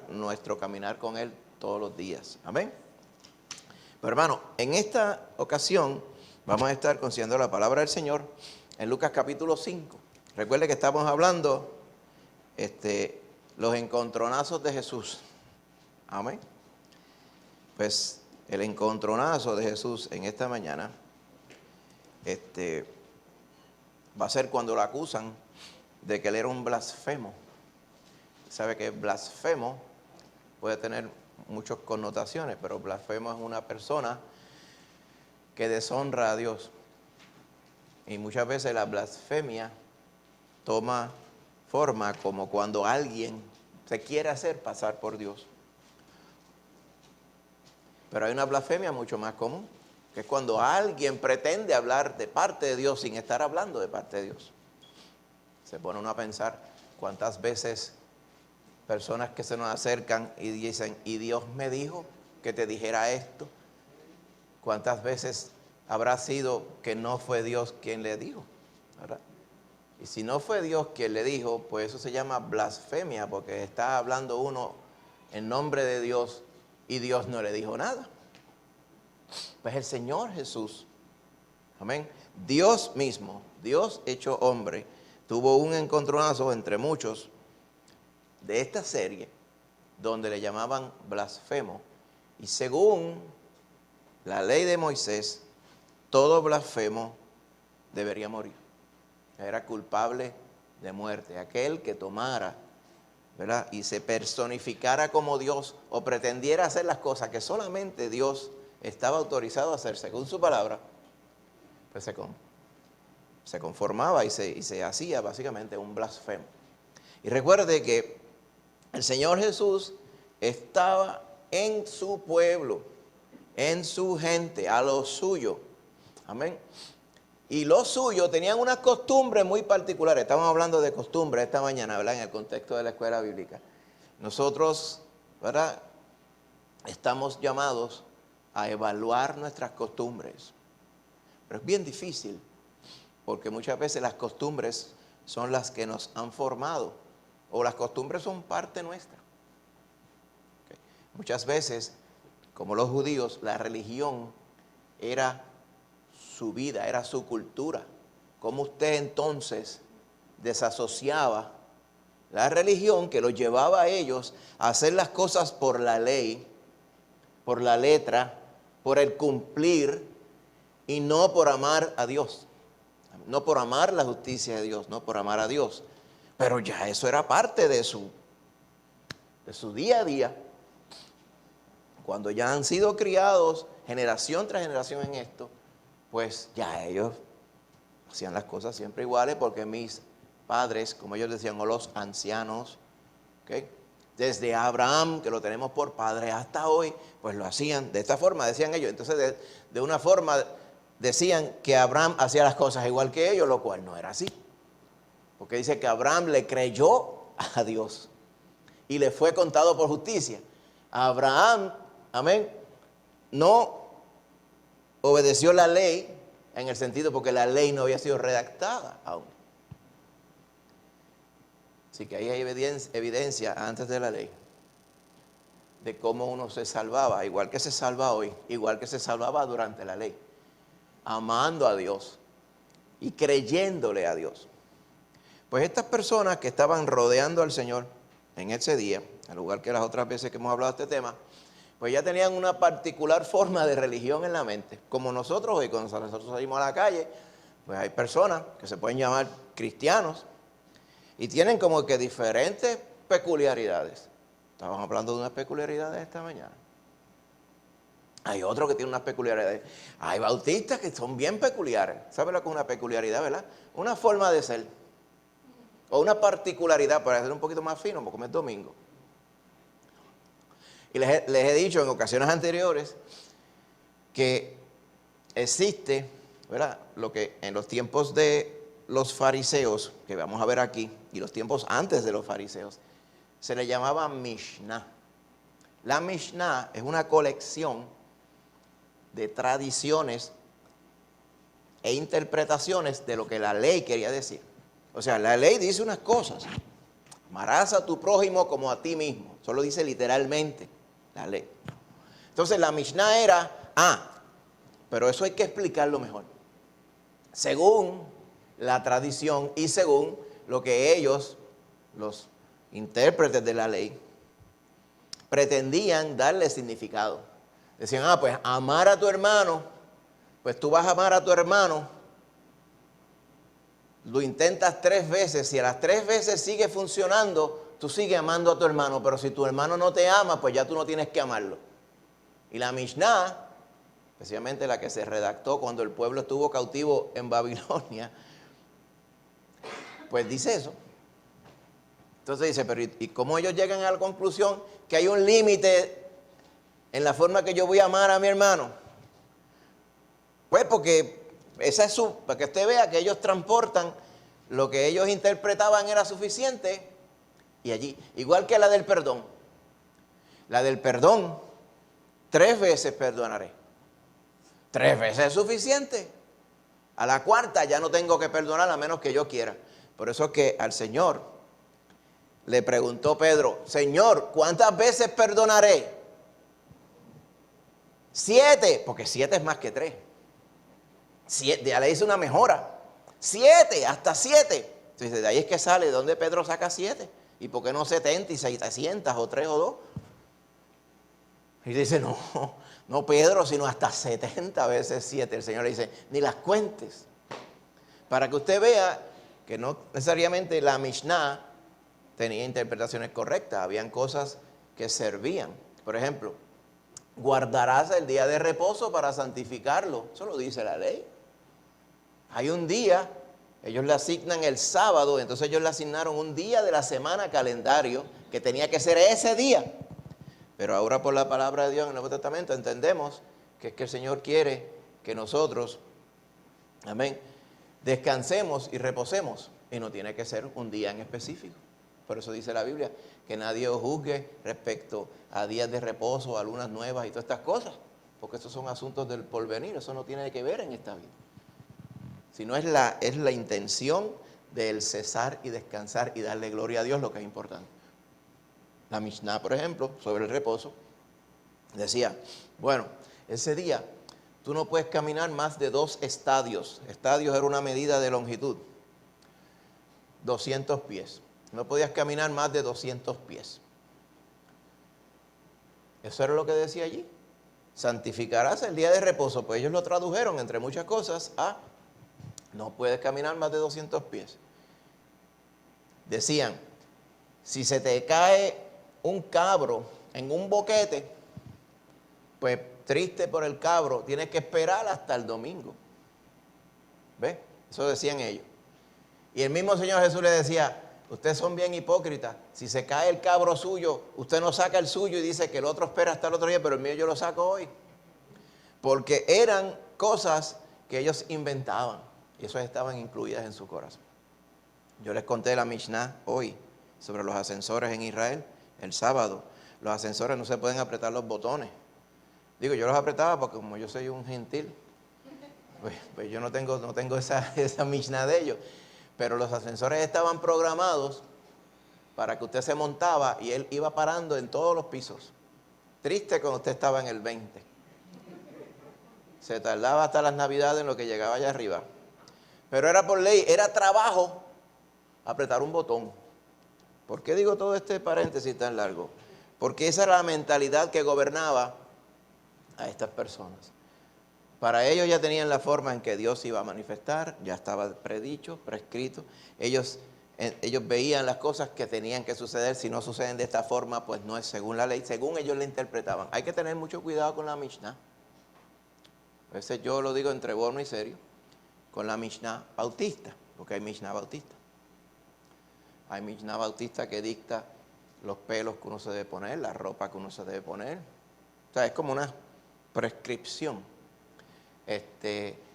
nuestro caminar con Él todos los días. Amén. Pero hermano, en esta ocasión vamos a estar considerando la palabra del Señor en Lucas capítulo 5. Recuerde que estamos hablando los encontronazos de Jesús. Amén. Pues el encontronazo de Jesús en esta mañana va a ser cuando lo acusan de que él era un blasfemo. Sabe que blasfemo puede tener muchas connotaciones, pero blasfemo es una persona que deshonra a Dios. Y muchas veces la blasfemia toma forma como cuando alguien se quiere hacer pasar por Dios. Pero hay una blasfemia mucho más común, que es cuando alguien pretende hablar de parte de Dios sin estar hablando de parte de Dios. Se pone uno a pensar cuántas veces personas que se nos acercan y dicen, y Dios me dijo que te dijera esto. ¿Cuántas veces habrá sido que no fue Dios quien le dijo? ¿Verdad? Y si no fue Dios quien le dijo, pues eso se llama blasfemia, porque está hablando uno en nombre de Dios y Dios no le dijo nada. Pues el Señor Jesús, amén, Dios mismo, Dios hecho hombre, tuvo un encontronazo entre muchos de esta serie, donde le llamaban blasfemo. Y según la ley de Moisés, todo blasfemo debería morir. Era culpable de muerte. Aquel que tomara, ¿verdad?, y se personificara como Dios o pretendiera hacer las cosas que solamente Dios estaba autorizado a hacer según su palabra, pues se conformaba y se hacía básicamente un blasfemo. Y recuerde que el Señor Jesús estaba en su pueblo, en su gente, a lo suyo. Amén. Y los suyos tenían unas costumbres muy particulares. Estamos hablando de costumbres esta mañana, ¿verdad?, en el contexto de la escuela bíblica. Nosotros, ¿verdad?, estamos llamados a evaluar nuestras costumbres. Pero es bien difícil, porque muchas veces las costumbres son las que nos han formado, o las costumbres son parte nuestra. Okay. Muchas veces, como los judíos, la religión era su vida, era su cultura. ¿Cómo usted entonces desasociaba la religión que los llevaba a ellos a hacer las cosas por la ley, por la letra, por el cumplir y no por amar a Dios? No por amar la justicia de Dios, no por amar a Dios. Pero ya eso era parte de su día a día. Cuando ya han sido criados generación tras generación en esto, pues ya ellos hacían las cosas siempre iguales, porque mis padres, como ellos decían, o los ancianos, ¿okay?, desde Abraham, que lo tenemos por padre, hasta hoy, pues lo hacían de esta forma, decían ellos. Entonces, de una forma decían que Abraham hacía las cosas igual que ellos, lo cual no era así. Porque dice que Abraham le creyó a Dios y le fue contado por justicia. Abraham, amén, no obedeció la ley, en el sentido porque la ley no había sido redactada aún. Así que ahí hay evidencia antes de la ley de cómo uno se salvaba, igual que se salva hoy, igual que se salvaba durante la ley, amando a Dios y creyéndole a Dios. Pues estas personas que estaban rodeando al Señor en ese día, al lugar que las otras veces que hemos hablado de este tema, pues ya tenían una particular forma de religión en la mente. Como nosotros hoy, cuando nosotros salimos a la calle, pues hay personas que se pueden llamar cristianos y tienen como que diferentes peculiaridades. Estábamos hablando de unas peculiaridades esta mañana. Hay otros que tienen unas peculiaridades. Hay bautistas que son bien peculiares. ¿Sabe lo que es una peculiaridad, verdad? Una forma de ser. O una particularidad, para ser un poquito más fino, porque es domingo. Y les he dicho en ocasiones anteriores que existe, ¿verdad?, lo que en los tiempos de los fariseos, que vamos a ver aquí, y los tiempos antes de los fariseos, se le llamaba Mishnah. La Mishnah es una colección de tradiciones e interpretaciones de lo que la ley quería decir. O sea, la ley dice unas cosas, Amarás a tu prójimo como a ti mismo. Eso lo dice literalmente la ley. Entonces la Mishnah era, pero eso hay que explicarlo mejor. Según la tradición y según lo que ellos, los intérpretes de la ley, pretendían darle significado. Decían, pues amar a tu hermano, pues tú vas a amar a tu hermano, lo intentas 3 veces, si a las 3 veces sigue funcionando, tú sigues amando a tu hermano, pero si tu hermano no te ama, pues ya tú no tienes que amarlo. Y la Mishnah, especialmente la que se redactó cuando el pueblo estuvo cautivo en Babilonia, pues dice eso. Entonces dice, pero ¿y cómo ellos llegan a la conclusión que hay un límite en la forma que yo voy a amar a mi hermano? Pues porque esa es para que usted vea que ellos transportan lo que ellos interpretaban era suficiente y allí, igual que la del perdón. La del perdón, 3 veces perdonaré. 3 veces es suficiente. A la 4ª ya no tengo que perdonar a menos que yo quiera. Por eso es que al Señor le preguntó Pedro, Señor, ¿cuántas veces perdonaré? 7, porque 7 es más que 3. 7, ya le hice una mejora. 7, hasta 7. Entonces de ahí es que sale, ¿de dónde Pedro saca 7? ¿Y por qué no 70 y 600 o 3 o 2? Y dice, no Pedro, sino hasta 70 veces 7. El Señor le dice, ni las cuentes. Para que usted vea que no necesariamente la Mishnah tenía interpretaciones correctas. Habían cosas que servían. Por ejemplo, guardarás el día de reposo para santificarlo. Eso lo dice la ley. Hay un día, ellos le asignan el sábado, entonces ellos le asignaron un día de la semana calendario que tenía que ser ese día. Pero ahora por la palabra de Dios en el Nuevo Testamento entendemos que es que el Señor quiere que nosotros, amén, descansemos y reposemos. Y no tiene que ser un día en específico. Por eso dice la Biblia, que nadie os juzgue respecto a días de reposo, a lunas nuevas y todas estas cosas. Porque esos son asuntos del porvenir, eso no tiene que ver en esta vida. Sino es la intención del cesar y descansar y darle gloria a Dios lo que es importante. La Mishnah, por ejemplo, sobre el reposo, decía, bueno, ese día tú no puedes caminar más de 2 estadios. Estadios era una medida de longitud. 200 pies. No podías caminar más de 200 pies. Eso era lo que decía allí. Santificarás el día de reposo. Pues ellos lo tradujeron, entre muchas cosas, a no puedes caminar más de 200 pies. Decían, si se te cae un cabro en un boquete, pues triste por el cabro, tienes que esperar hasta el domingo. ¿Ves? Eso decían ellos. Y el mismo Señor Jesús le decía, ustedes son bien hipócritas. Si se cae el cabro suyo, usted no saca el suyo y dice que el otro espera hasta el otro día, pero el mío yo lo saco hoy. Porque eran cosas que ellos inventaban y esas estaban incluidas en su corazón. Yo les conté la Mishnah hoy sobre los ascensores en Israel, el sábado. Los ascensores no se pueden apretar los botones. Digo, yo los apretaba porque como yo soy un gentil, pues yo no tengo esa Mishnah de ellos. Pero los ascensores estaban programados para que usted se montaba y él iba parando en todos los pisos. Triste cuando usted estaba en el 20. Se tardaba hasta las Navidades en lo que llegaba allá arriba. Pero era por ley, era trabajo apretar un botón. ¿Por qué digo todo este paréntesis tan largo? Porque esa era la mentalidad que gobernaba a estas personas. Para ellos ya tenían la forma en que Dios iba a manifestar, ya estaba predicho, prescrito. Ellos veían las cosas que tenían que suceder. Si no suceden de esta forma, pues no es según la ley, según ellos la interpretaban. Hay que tener mucho cuidado con la Mishnah. A veces yo lo digo entre broma y serio, con la Mishnah bautista, porque hay Mishnah bautista. Hay Mishnah bautista que dicta los pelos que uno se debe poner, la ropa que uno se debe poner. O sea, es como una prescripción.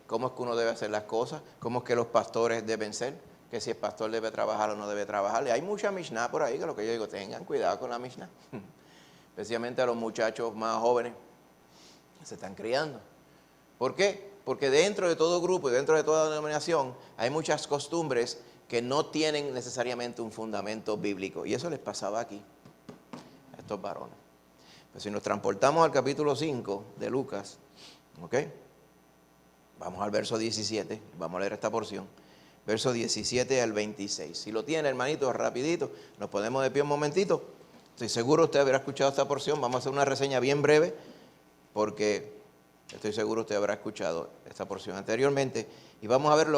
Cómo es que uno debe hacer las cosas, cómo es que los pastores deben ser, que si el pastor debe trabajar o no debe trabajar. Y hay mucha Mishnah por ahí, que lo que yo digo, tengan cuidado con la Mishnah. Especialmente a los muchachos más jóvenes que se están criando. ¿Por qué? Porque dentro de todo grupo y dentro de toda denominación hay muchas costumbres que no tienen necesariamente un fundamento bíblico. Y eso les pasaba aquí, a estos varones. Pues si nos transportamos al capítulo 5 de Lucas, ¿ok? Vamos al verso 17, vamos a leer esta porción. Verso 17 al 26. Si lo tiene, hermanito, rapidito, nos ponemos de pie un momentito. Estoy seguro usted habrá escuchado esta porción. Vamos a hacer una reseña bien breve, porque estoy seguro usted habrá escuchado esta porción anteriormente. Y vamos a ver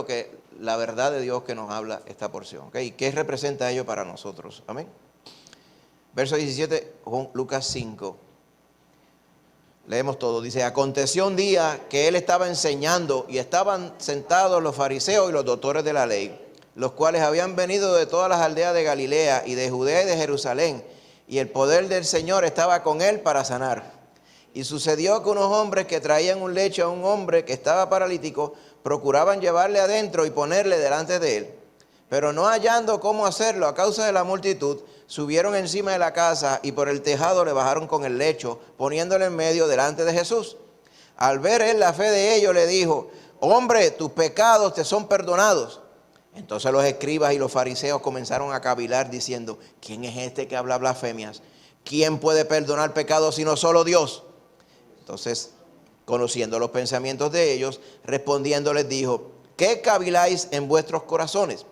la verdad de Dios que nos habla esta porción, ¿ok? ¿Y qué representa ello para nosotros? Amén. Verso 17, Lucas 5. Leemos todo. Dice: aconteció un día que él estaba enseñando y estaban sentados los fariseos y los doctores de la ley, los cuales habían venido de todas las aldeas de Galilea y de Judea y de Jerusalén, y el poder del Señor estaba con él para sanar. Y sucedió que unos hombres que traían un lecho a un hombre que estaba paralítico, procuraban llevarle adentro y ponerle delante de él. Pero no hallando cómo hacerlo a causa de la multitud, subieron encima de la casa y por el tejado le bajaron con el lecho, poniéndole en medio delante de Jesús. Al ver él la fe de ellos, le dijo: hombre, tus pecados te son perdonados. Entonces los escribas y los fariseos comenzaron a cavilar diciendo: ¿quién es este que habla blasfemias? ¿Quién puede perdonar pecados sino solo Dios? Entonces, conociendo los pensamientos de ellos, respondiendo les dijo: ¿qué caviláis en vuestros corazones?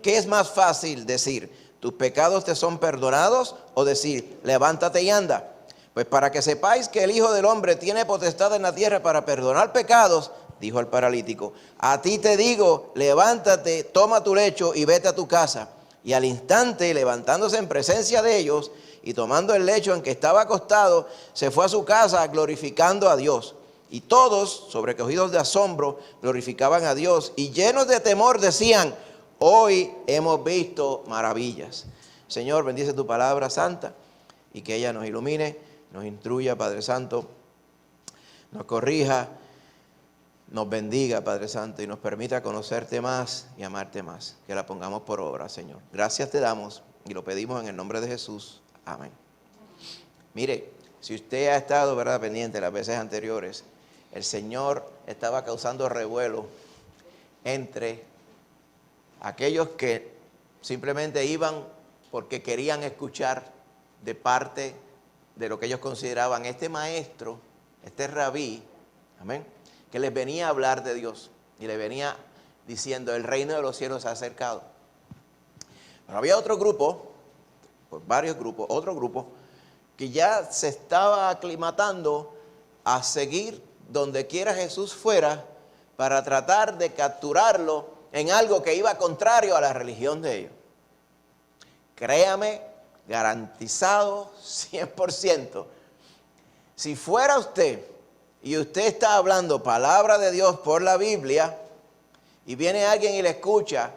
¿Qué es más fácil decir: tus pecados te son perdonados, o decir: levántate y anda? Pues para que sepáis que el Hijo del Hombre tiene potestad en la tierra para perdonar pecados, dijo al paralítico: a ti te digo, levántate, toma tu lecho y vete a tu casa. Y al instante, levantándose en presencia de ellos y tomando el lecho en que estaba acostado, se fue a su casa glorificando a Dios. Y todos, sobrecogidos de asombro, glorificaban a Dios, y llenos de temor decían: hoy hemos visto maravillas. Señor, bendice tu palabra santa y que ella nos ilumine, nos instruya, Padre Santo, nos corrija, nos bendiga, Padre Santo, y nos permita conocerte más y amarte más. Que la pongamos por obra, Señor. Gracias te damos y lo pedimos en el nombre de Jesús. Amén. Mire, si usted ha estado, ¿verdad?, pendiente las veces anteriores, el Señor estaba causando revuelo entre aquellos que simplemente iban porque querían escuchar de parte de lo que ellos consideraban este maestro, este rabí, amén, que les venía a hablar de Dios y les venía diciendo: el reino de los cielos se ha acercado. Pero había otro grupo, varios grupos, otro grupo que ya se estaba aclimatando a seguir donde quiera Jesús fuera para tratar de capturarlo en algo que iba contrario a la religión de ellos. Créame, garantizado 100%, si fuera usted y usted está hablando palabra de Dios por la Biblia y viene alguien y le escucha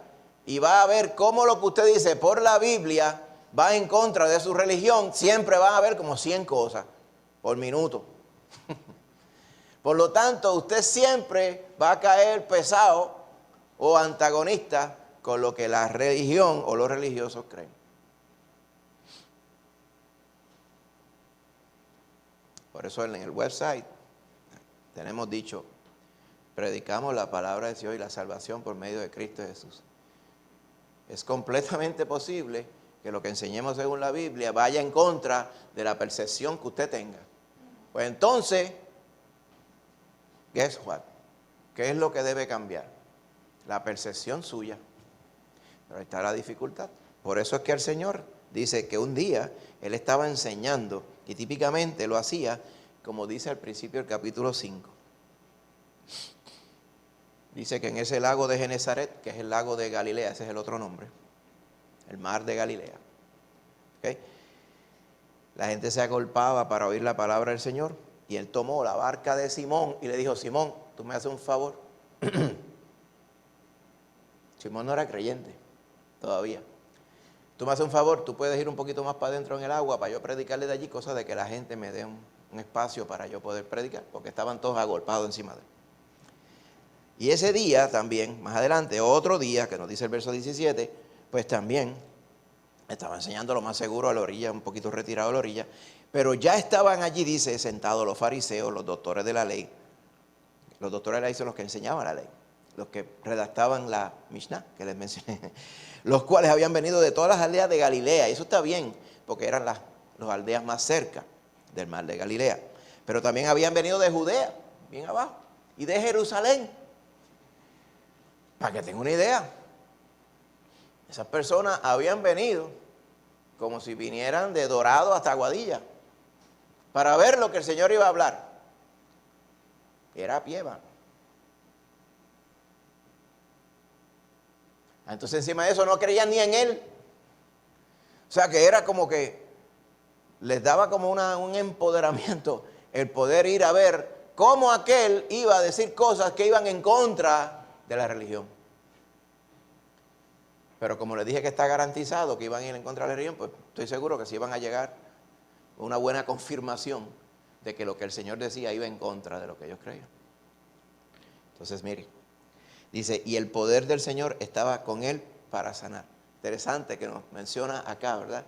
y va a ver cómo lo que usted dice por la Biblia va en contra de su religión, siempre van a ver como 100 cosas por minuto. Por lo tanto, usted siempre va a caer pesado o antagonista con lo que la religión o los religiosos creen. Por eso en el website tenemos dicho: predicamos la palabra de Dios y la salvación por medio de Cristo Jesús. Es completamente posible que lo que enseñemos según la Biblia vaya en contra de la percepción que usted tenga. Pues entonces, guess what? ¿Qué es lo que debe cambiar? La percepción suya. Pero ahí está la dificultad. Por eso es que el Señor dice que un día Él estaba enseñando, y típicamente lo hacía, como dice al principio del capítulo 5. Dice que en ese lago de Genezaret, que es el lago de Galilea, ese es el otro nombre, el mar de Galilea, ¿okay?, la gente se agolpaba para oír la palabra del Señor, y Él tomó la barca de Simón y le dijo: Simón, ¿tú me haces un favor? Simón no era creyente todavía. Tú me haces un favor, tú puedes ir un poquito más para adentro en el agua para yo predicarle de allí, cosa de que la gente me dé un espacio para yo poder predicar, porque estaban todos agolpados encima de él. Y ese día también, más adelante, otro día, que nos dice el verso 17, pues también estaba enseñando lo más seguro a la orilla, un poquito retirado a la orilla, pero ya estaban allí, dice, sentados los fariseos, los doctores de la ley. Los doctores de la ley son los que enseñaban la ley. los que redactaban la Mishnah que les mencioné, los cuales habían venido de todas las aldeas de Galilea. Y eso está bien, porque eran las aldeas más cerca del mar de Galilea. Pero también habían venido de Judea, bien abajo, y de Jerusalén. Para que tengan una idea, esas personas habían venido como si vinieran de Dorado hasta Aguadilla para ver lo que el Señor iba a hablar. Era a pie, mano. Entonces encima de eso no creían ni en Él. O sea que era como que les daba como un empoderamiento el poder ir a ver cómo aquel iba a decir cosas que iban en contra de la religión. Pero como les dije que está garantizado que iban a ir en contra de la religión, pues estoy seguro que sí iban a llegar a una buena confirmación de que lo que el Señor decía iba en contra de lo que ellos creían. Entonces, mire, dice, y el poder del Señor estaba con él para sanar. Interesante que nos menciona acá, ¿verdad?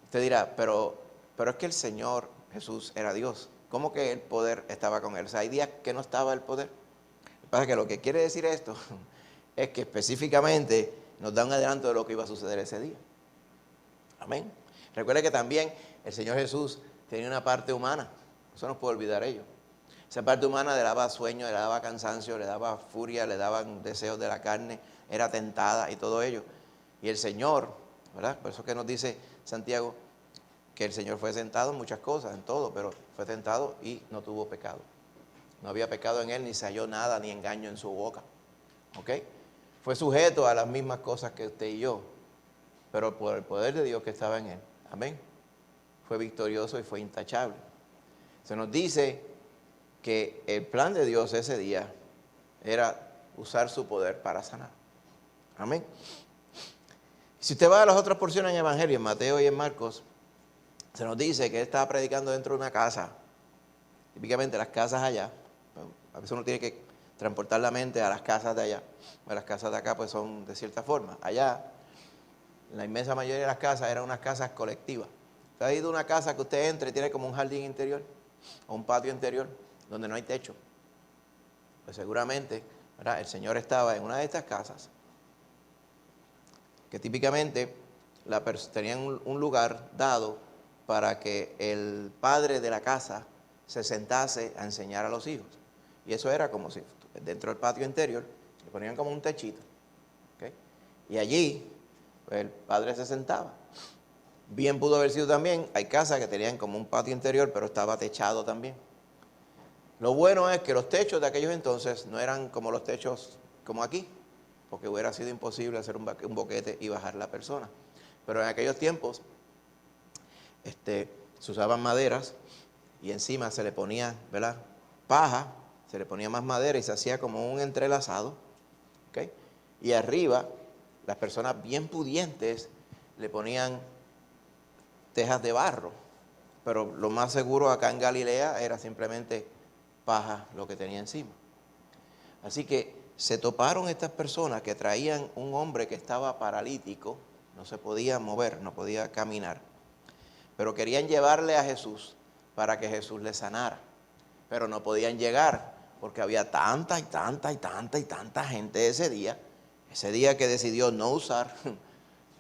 Usted dirá, pero es que el Señor Jesús era Dios. ¿Cómo que el poder estaba con él? O sea, hay días que no estaba el poder. Lo que pasa es que lo que quiere decir esto es que específicamente nos da un adelanto de lo que iba a suceder ese día. Amén. Recuerde que también el Señor Jesús tenía una parte humana. Eso no puede olvidar ello. Esa parte humana le daba sueño, le daba cansancio, le daba furia, le daban deseos de la carne, era tentada y todo ello. Y el Señor, ¿verdad? Por eso que nos dice Santiago que el Señor fue tentado en muchas cosas, en todo, pero fue tentado y no tuvo pecado. No había pecado en él, ni se halló nada, ni engaño en su boca. ¿Ok? Fue sujeto a las mismas cosas que usted y yo, pero por el poder de Dios que estaba en él. Amén. Fue victorioso y fue intachable. Se nos dice que el plan de Dios ese día era usar su poder para sanar. Amén. Si usted va a las otras porciones en el Evangelio, en Mateo y en Marcos, se nos dice que él estaba predicando dentro de una casa. Típicamente las casas allá, a veces uno tiene que transportar la mente a las casas de allá. Pues las casas de acá pues son de cierta forma. Allá, la inmensa mayoría de las casas eran unas casas colectivas. Usted ha ido a una casa que usted entra y tiene como un jardín interior o un patio interior donde no hay techo. Pues seguramente, ¿verdad?, el Señor estaba en una de estas casas que típicamente tenían un lugar dado para que el padre de la casa se sentase a enseñar a los hijos. Y eso era como si dentro del patio interior le ponían como un techito. ¿Okay? Y allí pues, el padre se sentaba. Bien pudo haber sido también, hay casas que tenían como un patio interior, pero estaba techado también. Lo bueno es que los techos de aquellos entonces no eran como los techos como aquí, porque hubiera sido imposible hacer un boquete y bajar la persona. Pero en aquellos tiempos se usaban maderas y encima se le ponía, ¿verdad?, paja, se le ponía más madera y se hacía como un entrelazado. ¿Okay? Y arriba, las personas bien pudientes le ponían tejas de barro, pero lo más seguro acá en Galilea era simplemente paja lo que tenía encima. Así que se toparon estas personas que traían un hombre que estaba paralítico, no se podía mover, no podía caminar, pero querían llevarle a Jesús para que Jesús le sanara, pero no podían llegar porque había tanta gente ese día que decidió no usar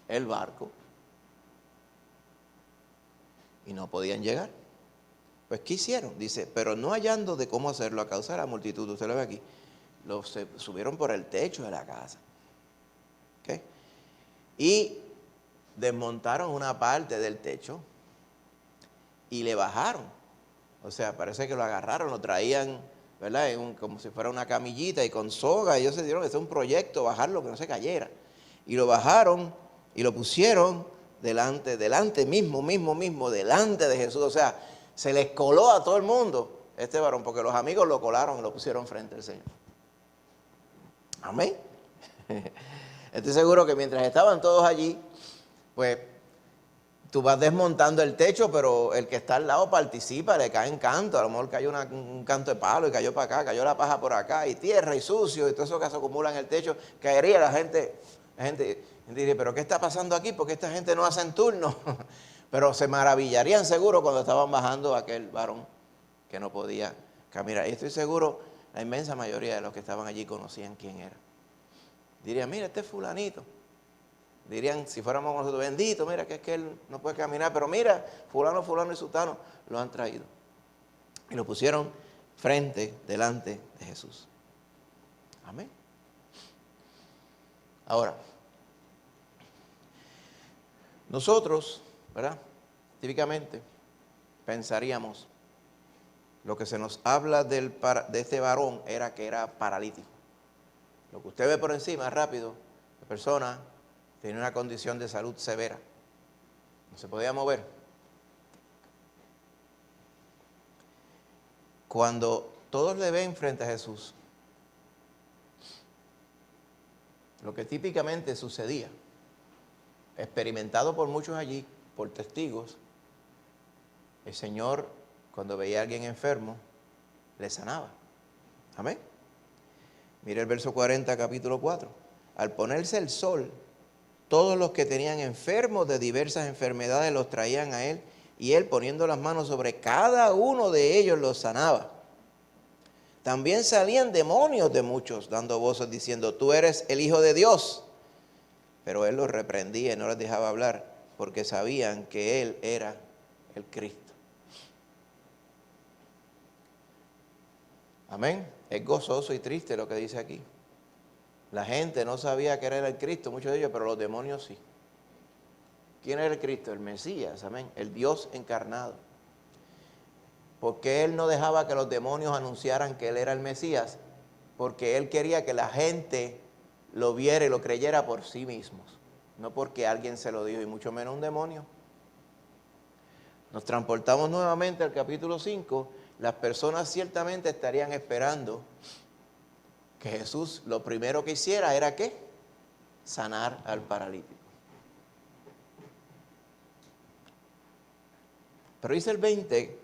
el barco y no podían llegar. Pues, ¿qué hicieron? Dice, pero no hallando de cómo hacerlo a causa de la multitud, usted lo ve aquí, se subieron por el techo de la casa. ¿Okay? Y desmontaron una parte del techo y le bajaron. O sea, parece que lo agarraron, lo traían, ¿verdad?, como si fuera una camillita y con soga. Y ellos se dieron, este es un proyecto, bajarlo, que no se cayera. Y lo bajaron y lo pusieron delante mismo, delante de Jesús. O sea, se les coló a todo el mundo este varón, porque los amigos lo colaron y lo pusieron frente al Señor. Amén. Estoy seguro que mientras estaban todos allí, pues tú vas desmontando el techo, pero el que está al lado participa, le caen cantos. A lo mejor cayó un canto de palo y cayó para acá, cayó la paja por acá, y tierra y sucio, y todo eso que se acumula en el techo, caería la gente dice, pero ¿qué está pasando aquí? Porque esta gente no hace en turno. Pero se maravillarían seguro cuando estaban bajando a aquel varón que no podía caminar. Y estoy seguro, La inmensa mayoría de los que estaban allí conocían quién era. Dirían, mira, este es fulanito. Dirían, si fuéramos nosotros, bendito, mira, que es que él no puede caminar, pero mira, fulano, fulano y sutano lo han traído. Y lo pusieron delante de Jesús. Amén. Ahora, nosotros, ¿verdad? Típicamente pensaríamos, lo que se nos habla de este varón era que era paralítico. Lo que usted ve por encima, rápido, la persona tenía una condición de salud severa. No se podía mover. Cuando todos le ven frente a Jesús, lo que típicamente sucedía, experimentado por muchos allí, por testigos, el Señor, cuando veía a alguien enfermo, le sanaba. Amén. Mire el verso 40, capítulo 4. Al ponerse el sol, todos los que tenían enfermos de diversas enfermedades los traían a él, y él, poniendo las manos sobre cada uno de ellos, los sanaba. También salían demonios de muchos, dando voces diciendo, tú eres el Hijo de Dios. Pero él los reprendía y no les dejaba hablar, porque sabían que él era el Cristo. Amén. Es gozoso y triste lo que dice aquí. La gente no sabía que era el Cristo, muchos de ellos, pero los demonios sí. ¿Quién era el Cristo? El Mesías, amén. El Dios encarnado. ¿Por qué él no dejaba que los demonios anunciaran que él era el Mesías? Porque él quería que la gente lo viera y lo creyera por sí mismos. No porque alguien se lo dijo, y mucho menos un demonio. Nos transportamos nuevamente al capítulo 5. Las personas ciertamente estarían esperando que Jesús lo primero que hiciera era ¿qué? Sanar al paralítico. Pero dice el 20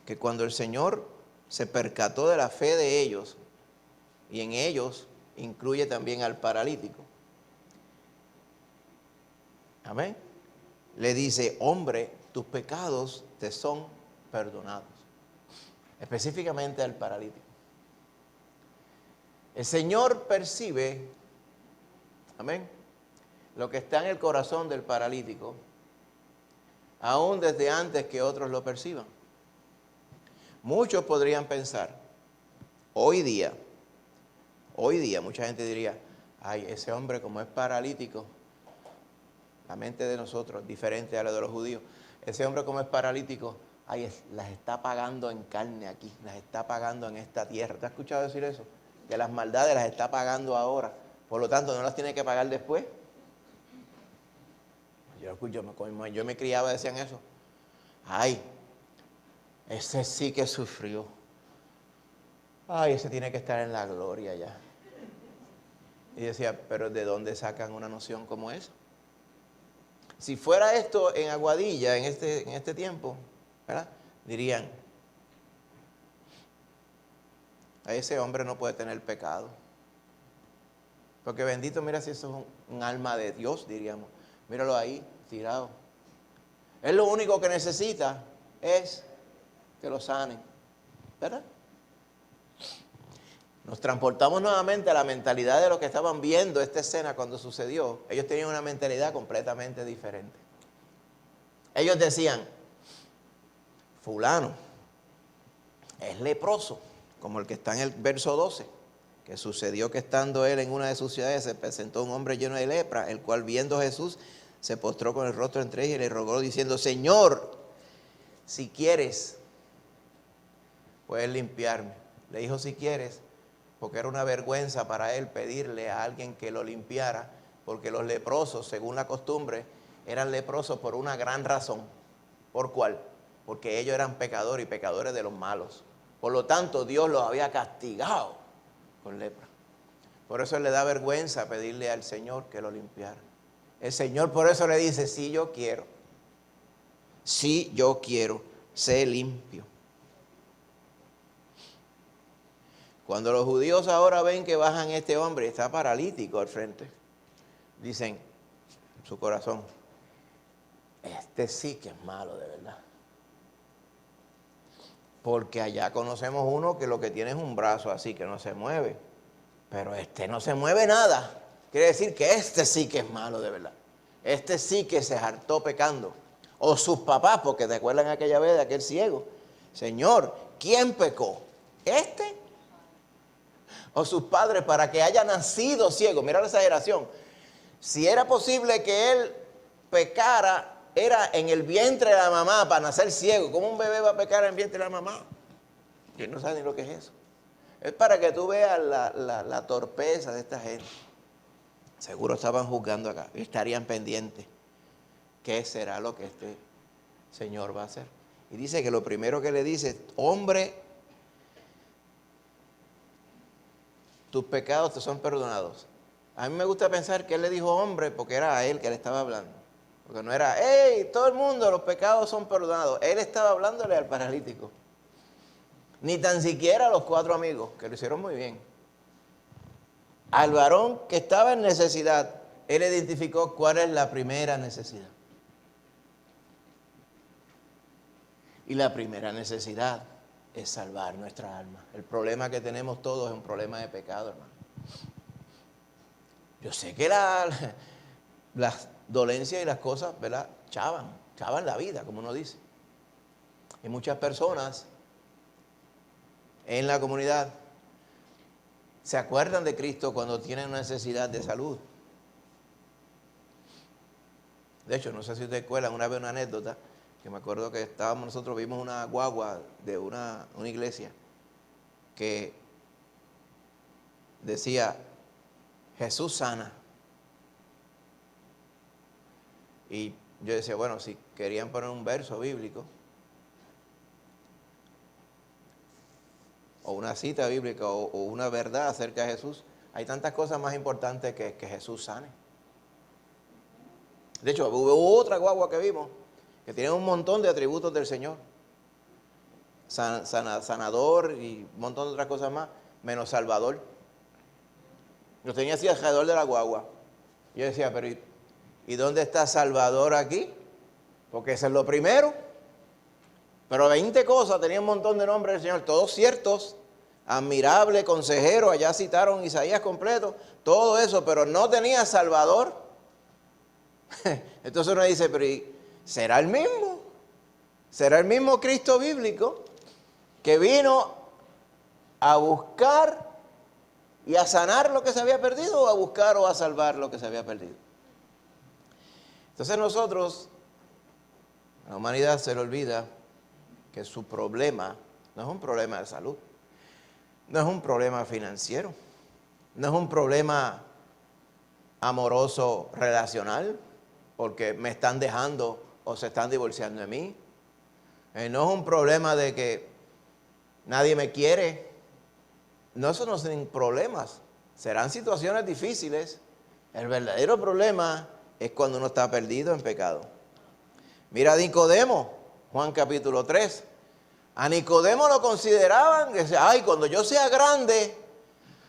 que cuando el Señor se percató de la fe de ellos, y en ellos incluye también al paralítico, amén, le dice, hombre, tus pecados te son perdonados. Específicamente al paralítico. El Señor percibe, amén, lo que está en el corazón del paralítico, aún desde antes que otros lo perciban. Muchos podrían pensar, hoy día, mucha gente diría, ay, ese hombre como es paralítico, la mente de nosotros, diferente a la de los judíos, ese hombre como es paralítico, ay, las está pagando en carne aquí, las está pagando en esta tierra. ¿Te has escuchado decir eso? Que las maldades las está pagando ahora, por lo tanto no las tiene que pagar después. Yo me criaba, decían eso. Ay, ese sí que sufrió. Ay, ese tiene que estar en la gloria ya. Y decía, pero ¿de dónde sacan una noción como esa? Si fuera esto en Aguadilla, en este tiempo, ¿verdad? Dirían, a ese hombre no puede tener pecado. Porque bendito, mira si eso es un alma de Dios, diríamos. Míralo ahí, tirado. Él lo único que necesita es que lo sanen, ¿verdad? Nos transportamos nuevamente a la mentalidad de los que estaban viendo esta escena cuando sucedió. Ellos tenían una mentalidad completamente diferente. Ellos decían, fulano es leproso, como el que está en el verso 12, que sucedió que estando él en una de sus ciudades se presentó un hombre lleno de lepra, el cual viendo a Jesús se postró con el rostro entre ellos y le rogó diciendo, Señor, si quieres, puedes limpiarme. Le dijo si quieres, porque era una vergüenza para él pedirle a alguien que lo limpiara, porque los leprosos, según la costumbre, eran leprosos por una gran razón. ¿Por cuál? Porque ellos eran pecadores y pecadores de los malos. Por lo tanto, Dios los había castigado con lepra. Por eso él le da vergüenza pedirle al Señor que lo limpiara. El Señor por eso le dice, sí yo quiero, sé limpio. Cuando los judíos ahora ven que bajan este hombre, está paralítico al frente, dicen en su corazón, este sí que es malo de verdad. Porque allá conocemos uno que lo que tiene es un brazo así que no se mueve. Pero este no se mueve nada. Quiere decir que este sí que es malo de verdad. Este sí que se hartó pecando. O sus papás, porque te acuerdan aquella vez de aquel ciego. Señor, ¿quién pecó? ¿Este? O sus padres para que haya nacido ciego. Mira la exageración. Si era posible que él pecara, era en el vientre de la mamá para nacer ciego. ¿Cómo un bebé va a pecar en el vientre de la mamá? Que no sabe ni lo que es eso. Es para que tú veas la torpeza de esta gente. Seguro estaban juzgando acá y estarían pendientes. ¿Qué será lo que este señor va a hacer? Y dice que lo primero que le dice, hombre, tus pecados te son perdonados. A mí me gusta pensar que él le dijo hombre porque era a él que le estaba hablando. Porque no era, hey, todo el mundo, los pecados son perdonados. Él estaba hablándole al paralítico. Ni tan siquiera a los 4 amigos, que lo hicieron muy bien. Al varón que estaba en necesidad, él identificó cuál es la primera necesidad. Y la primera necesidad es salvar nuestra alma. El problema que tenemos todos es un problema de pecado, hermano. Yo sé que las dolencias y las cosas, ¿verdad? Chavan la vida, como uno dice. Hay muchas personas en la comunidad se acuerdan de Cristo cuando tienen necesidad de salud. De hecho, no sé si ustedes recuerdan una vez una anécdota, que me acuerdo que nosotros vimos una guagua de una iglesia que decía, Jesús sana. Y yo decía, bueno, si querían poner un verso bíblico, o una cita bíblica, o una verdad acerca de Jesús, hay tantas cosas más importantes que Jesús sane. De hecho, hubo otra guagua que vimos, que tiene un montón de atributos del Señor. Sanador y un montón de otras cosas más, menos salvador. Lo tenía así alrededor de la guagua. Yo decía, pero ¿y dónde está Salvador aquí? Porque eso es lo primero. Pero 20 cosas, tenía un montón de nombres del Señor, todos ciertos. Admirable, consejero, allá citaron Isaías completo, todo eso, pero no tenía Salvador. Entonces uno dice, pero ¿será el mismo? ¿Será el mismo Cristo bíblico que vino a buscar y a sanar lo que se había perdido, o a buscar o a salvar lo que se había perdido? Entonces nosotros, la humanidad se le olvida que su problema no es un problema de salud, no es un problema financiero, no es un problema amoroso relacional, porque me están dejando o se están divorciando de mí. No es un problema de que nadie me quiere. No, eso no son problemas. Serán situaciones difíciles. El verdadero problema es cuando uno está perdido en pecado. Mira a Nicodemo, Juan capítulo 3. A Nicodemo lo consideraban, que decía, ay, cuando yo sea grande,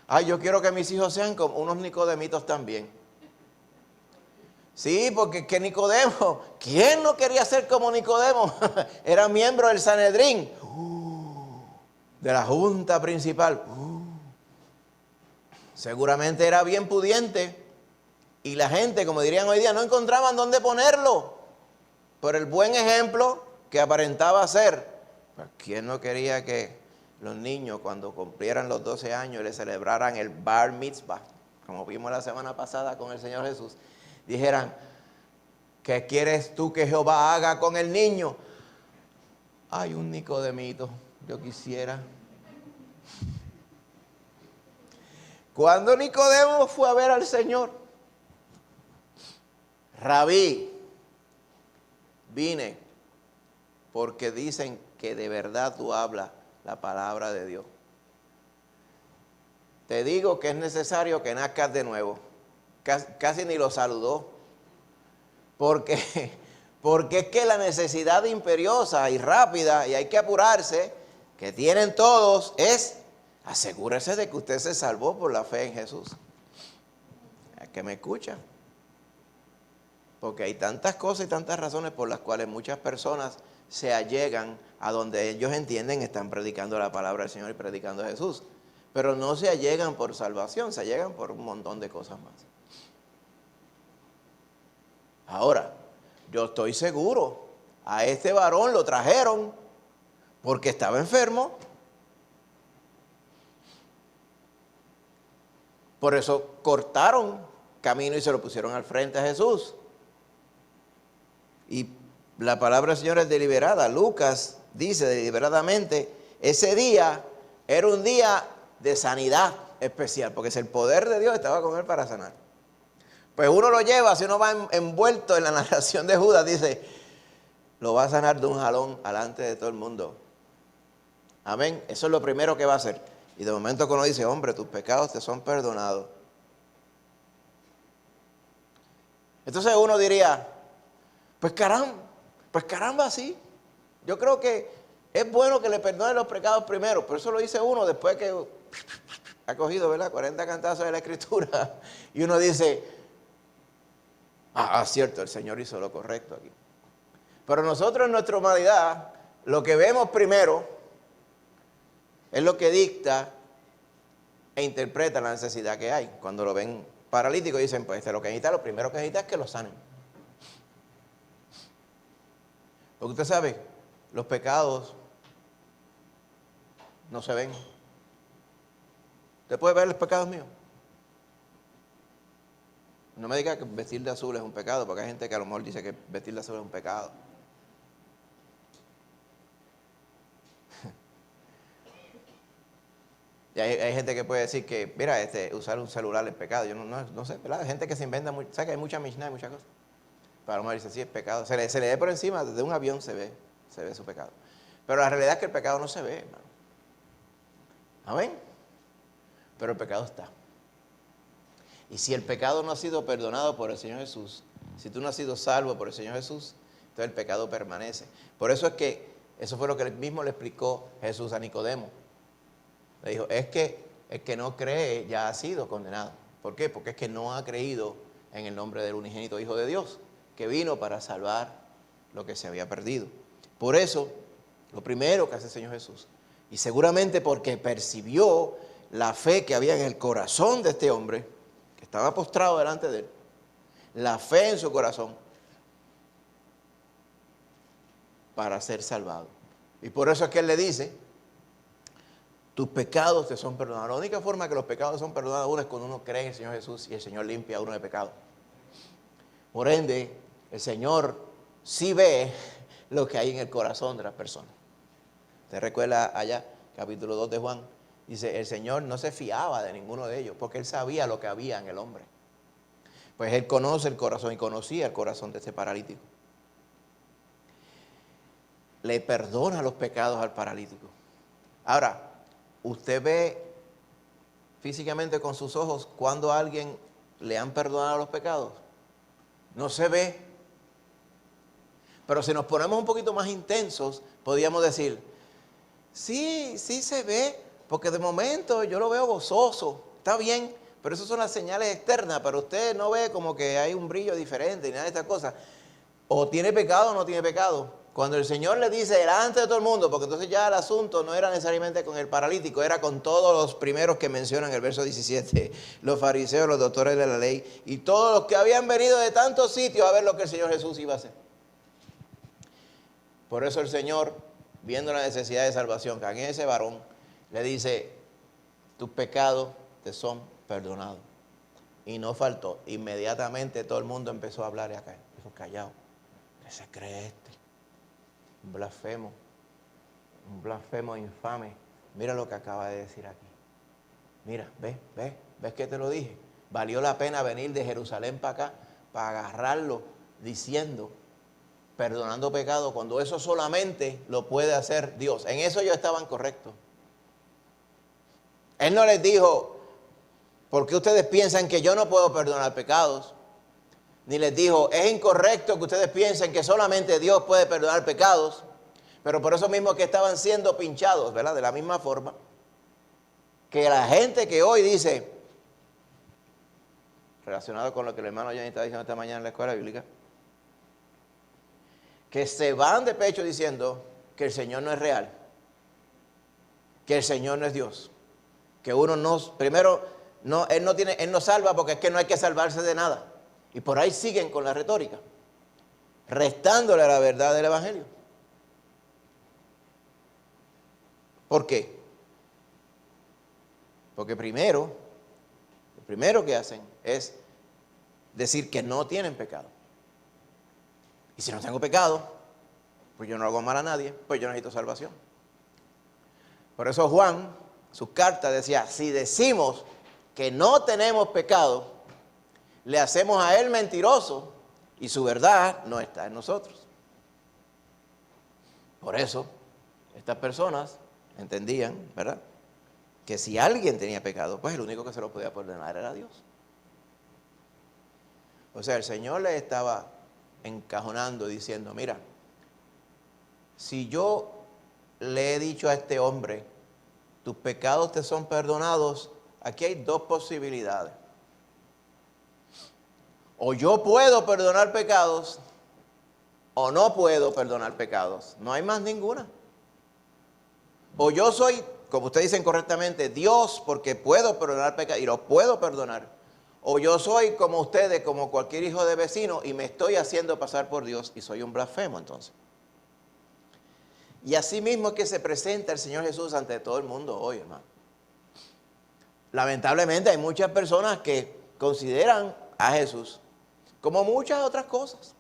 ay, yo quiero que mis hijos sean como unos nicodemitos también. Sí, porque que Nicodemo, ¿quién no quería ser como Nicodemo? Era miembro del Sanedrín, de la junta principal. Seguramente era bien pudiente. Y la gente, como dirían hoy día, no encontraban dónde ponerlo. Por el buen ejemplo que aparentaba ser. ¿Quién no quería que los niños, cuando cumplieran los 12 años, le celebraran el bar mitzvah, como vimos la semana pasada con el Señor Jesús, dijeran, ¿qué quieres tú que Jehová haga con el niño? Ay, un Nicodemito, yo quisiera. Cuando Nicodemo fue a ver al Señor, Rabí, vine, porque dicen que de verdad tú hablas la palabra de Dios. Te digo que es necesario que nazcas de nuevo. Casi ni lo saludó. Porque es que la necesidad imperiosa y rápida, y hay que apurarse, que tienen todos, es asegúrese de que usted se salvó por la fe en Jesús. ¿Es que me escucha? Porque hay tantas cosas y tantas razones por las cuales muchas personas se allegan a donde ellos entienden están predicando la palabra del Señor y predicando a Jesús. Pero no se allegan por salvación, se allegan por un montón de cosas más. Ahora, yo estoy seguro, a este varón lo trajeron porque estaba enfermo. Por eso cortaron camino y se lo pusieron al frente a Jesús. Y la palabra del Señor es deliberada. Lucas dice deliberadamente, ese día era un día de sanidad especial, porque el poder de Dios estaba con él para sanar. Pues uno lo lleva, si uno va envuelto en la narración de Judas, dice, lo va a sanar de un jalón delante de todo el mundo. Amén. Eso es lo primero que va a hacer. Y de momento que uno dice, hombre, tus pecados te son perdonados. Entonces uno diría, pues caramba, sí. Yo creo que es bueno que le perdone los pecados primero, pero eso lo dice uno después que ha cogido, ¿verdad?, 40 cantazos de la Escritura. Y uno dice, cierto, el Señor hizo lo correcto aquí. Pero nosotros en nuestra humanidad, lo que vemos primero es lo que dicta e interpreta la necesidad que hay. Cuando lo ven paralítico dicen, pues lo que necesita, lo primero que necesita es que lo sanen. Porque usted sabe, los pecados no se ven. ¿Usted puede ver los pecados míos? No me diga que vestir de azul es un pecado, porque hay gente que a lo mejor dice que vestir de azul es un pecado. Y hay gente que puede decir que, mira, usar un celular es pecado. Yo no sé, ¿verdad? Hay gente que se inventa, ¿sabes que hay mucha Mishnah y muchas cosas? Pero a lo mejor dice, sí, es pecado. Se le ve por encima, desde un avión se ve su pecado. Pero la realidad es que el pecado no se ve, hermano. ¿Amén? Pero el pecado está. Y si el pecado no ha sido perdonado por el Señor Jesús, si tú no has sido salvo por el Señor Jesús, entonces el pecado permanece. Por eso es que, eso fue lo que mismo le explicó Jesús a Nicodemo. Le dijo, es que el que no cree ya ha sido condenado. ¿Por qué? Porque es que no ha creído en el nombre del unigénito Hijo de Dios, que vino para salvar lo que se había perdido. Por eso, lo primero que hace el Señor Jesús, y seguramente porque percibió la fe que había en el corazón de este hombre, que estaba postrado delante de él, la fe en su corazón, para ser salvado. Y por eso es que él le dice, tus pecados te son perdonados. La única forma que los pecados son perdonados a uno es cuando uno cree en el Señor Jesús y el Señor limpia a uno de pecado. Por ende, el Señor sí ve lo que hay en el corazón de las personas. ¿Te recuerda allá, capítulo 2 de Juan? Dice, el Señor no se fiaba de ninguno de ellos, porque Él sabía lo que había en el hombre. Pues Él conoce el corazón y conocía el corazón de este paralítico. Le perdona los pecados al paralítico. Ahora, usted ve físicamente con sus ojos cuando a alguien le han perdonado los pecados. No se ve. Pero si nos ponemos un poquito más intensos, podríamos decir, sí se ve, porque de momento yo lo veo gozoso, está bien, pero esas son las señales externas, pero usted no ve como que hay un brillo diferente y nada de estas cosas. O tiene pecado o no tiene pecado. Cuando el Señor le dice delante de todo el mundo, porque entonces ya el asunto no era necesariamente con el paralítico, era con todos los primeros que mencionan el verso 17, los fariseos, los doctores de la ley, y todos los que habían venido de tantos sitios a ver lo que el Señor Jesús iba a hacer. Por eso el Señor, viendo la necesidad de salvación que hay en ese varón, le dice, tus pecados te son perdonados. Y no faltó, inmediatamente todo el mundo empezó a hablar y a caer. Dijo, callado, ¿qué se cree este? Un blasfemo infame. Mira lo que acaba de decir aquí. Mira, ves que te lo dije. Valió la pena venir de Jerusalén para acá, para agarrarlo, diciendo, perdonando pecado, cuando eso solamente lo puede hacer Dios. En eso ellos estaban correctos. Él no les dijo, ¿por qué ustedes piensan que yo no puedo perdonar pecados? Ni les dijo, es incorrecto que ustedes piensen que solamente Dios puede perdonar pecados, pero por eso mismo que estaban siendo pinchados, ¿verdad? De la misma forma que la gente que hoy dice, relacionado con lo que el hermano Johnny está diciendo esta mañana en la escuela bíblica, que se van de pecho diciendo que el Señor no es real, que el Señor no es Dios, que uno no, primero, no, Él no salva porque es que no hay que salvarse de nada. Y por ahí siguen con la retórica, restándole a la verdad del Evangelio. ¿Por qué? Porque lo primero que hacen es decir que no tienen pecado. Y si no tengo pecado, pues yo no hago mal a nadie, pues yo no necesito salvación. Por eso Juan, sus cartas decía, si decimos que no tenemos pecado, le hacemos a él mentiroso y su verdad no está en nosotros. Por eso, estas personas entendían, ¿verdad?, que si alguien tenía pecado, pues el único que se lo podía perdonar era Dios. O sea, el Señor le estaba encajonando diciendo, mira, si yo le he dicho a este hombre, tus pecados te son perdonados, aquí hay dos posibilidades. O yo puedo perdonar pecados, o no puedo perdonar pecados. No hay más ninguna. O yo soy, como ustedes dicen correctamente, Dios, porque puedo perdonar pecados y los puedo perdonar. O yo soy como ustedes, como cualquier hijo de vecino, y me estoy haciendo pasar por Dios y soy un blasfemo entonces. Y así mismo es que se presenta el Señor Jesús ante todo el mundo hoy, hermano. Lamentablemente hay muchas personas que consideran a Jesús como muchas otras cosas.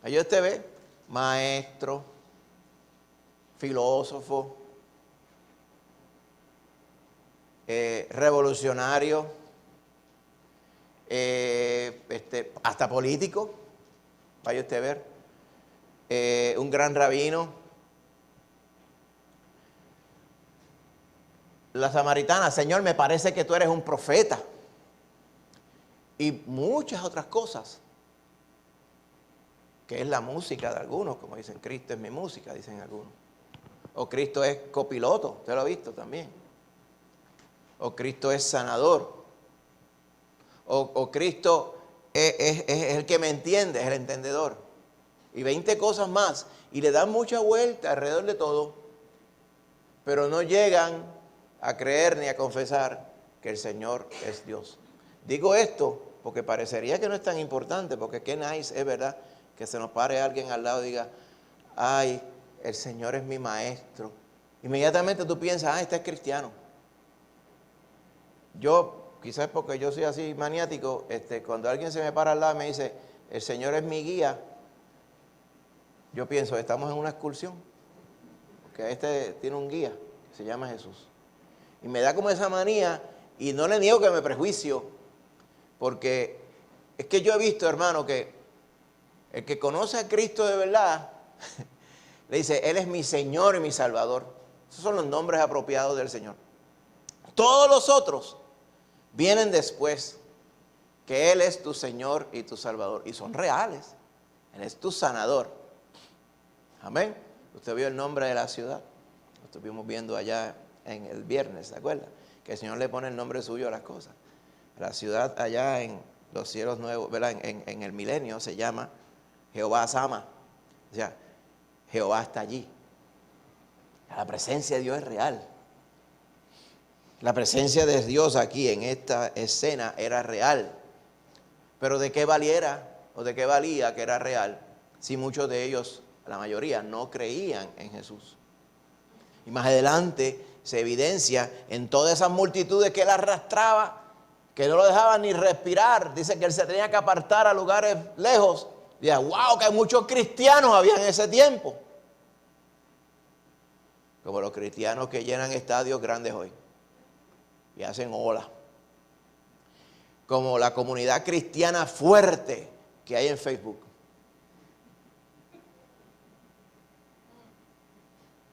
Ahí usted ve, maestro, filósofo, revolucionario, hasta político, vaya usted a ver, un gran rabino. La samaritana, Señor, me parece que tú eres un profeta. Y muchas otras cosas, que es la música de algunos, como dicen, Cristo es mi música, dicen algunos. O Cristo es copiloto, usted lo ha visto también. O Cristo es sanador. O Cristo es el que me entiende, es el entendedor. Y 20 cosas más. Y le dan mucha vuelta alrededor de todo, pero no llegan a creer ni a confesar que el Señor es Dios. Digo esto porque parecería que no es tan importante, porque qué nice es, ¿verdad?, que se nos pare alguien al lado y diga, ay, el Señor es mi maestro. Inmediatamente tú piensas, este es cristiano. Yo, quizás porque yo soy así maniático, cuando alguien se me para al lado y me dice, el Señor es mi guía, yo pienso, estamos en una excursión, porque tiene un guía que se llama Jesús. Y me da como esa manía, y no le niego que me prejuicio, porque es que yo he visto, hermano, que el que conoce a Cristo de verdad, le dice, Él es mi Señor y mi Salvador. Esos son los nombres apropiados del Señor. Todos los otros vienen después, que Él es tu Señor y tu Salvador. Y son reales. Él es tu sanador. Amén. Usted vio el nombre de la ciudad. Lo estuvimos viendo allá en el viernes, ¿se acuerda? Que el Señor le pone el nombre suyo a las cosas. La ciudad allá en los cielos nuevos, ¿verdad?, en el milenio se llama Jehová Sama. O sea, Jehová está allí. La presencia de Dios es real. La presencia de Dios aquí en esta escena era real. Pero ¿de qué valiera o de qué valía que era real si muchos de ellos, la mayoría, no creían en Jesús? Y más adelante se evidencia en todas esas multitudes que él arrastraba, que no lo dejaban ni respirar. Dice que él se tenía que apartar a lugares lejos. Y decía, wow, que muchos cristianos había en ese tiempo. Como los cristianos que llenan estadios grandes hoy y hacen ola. Como la comunidad cristiana fuerte que hay en Facebook.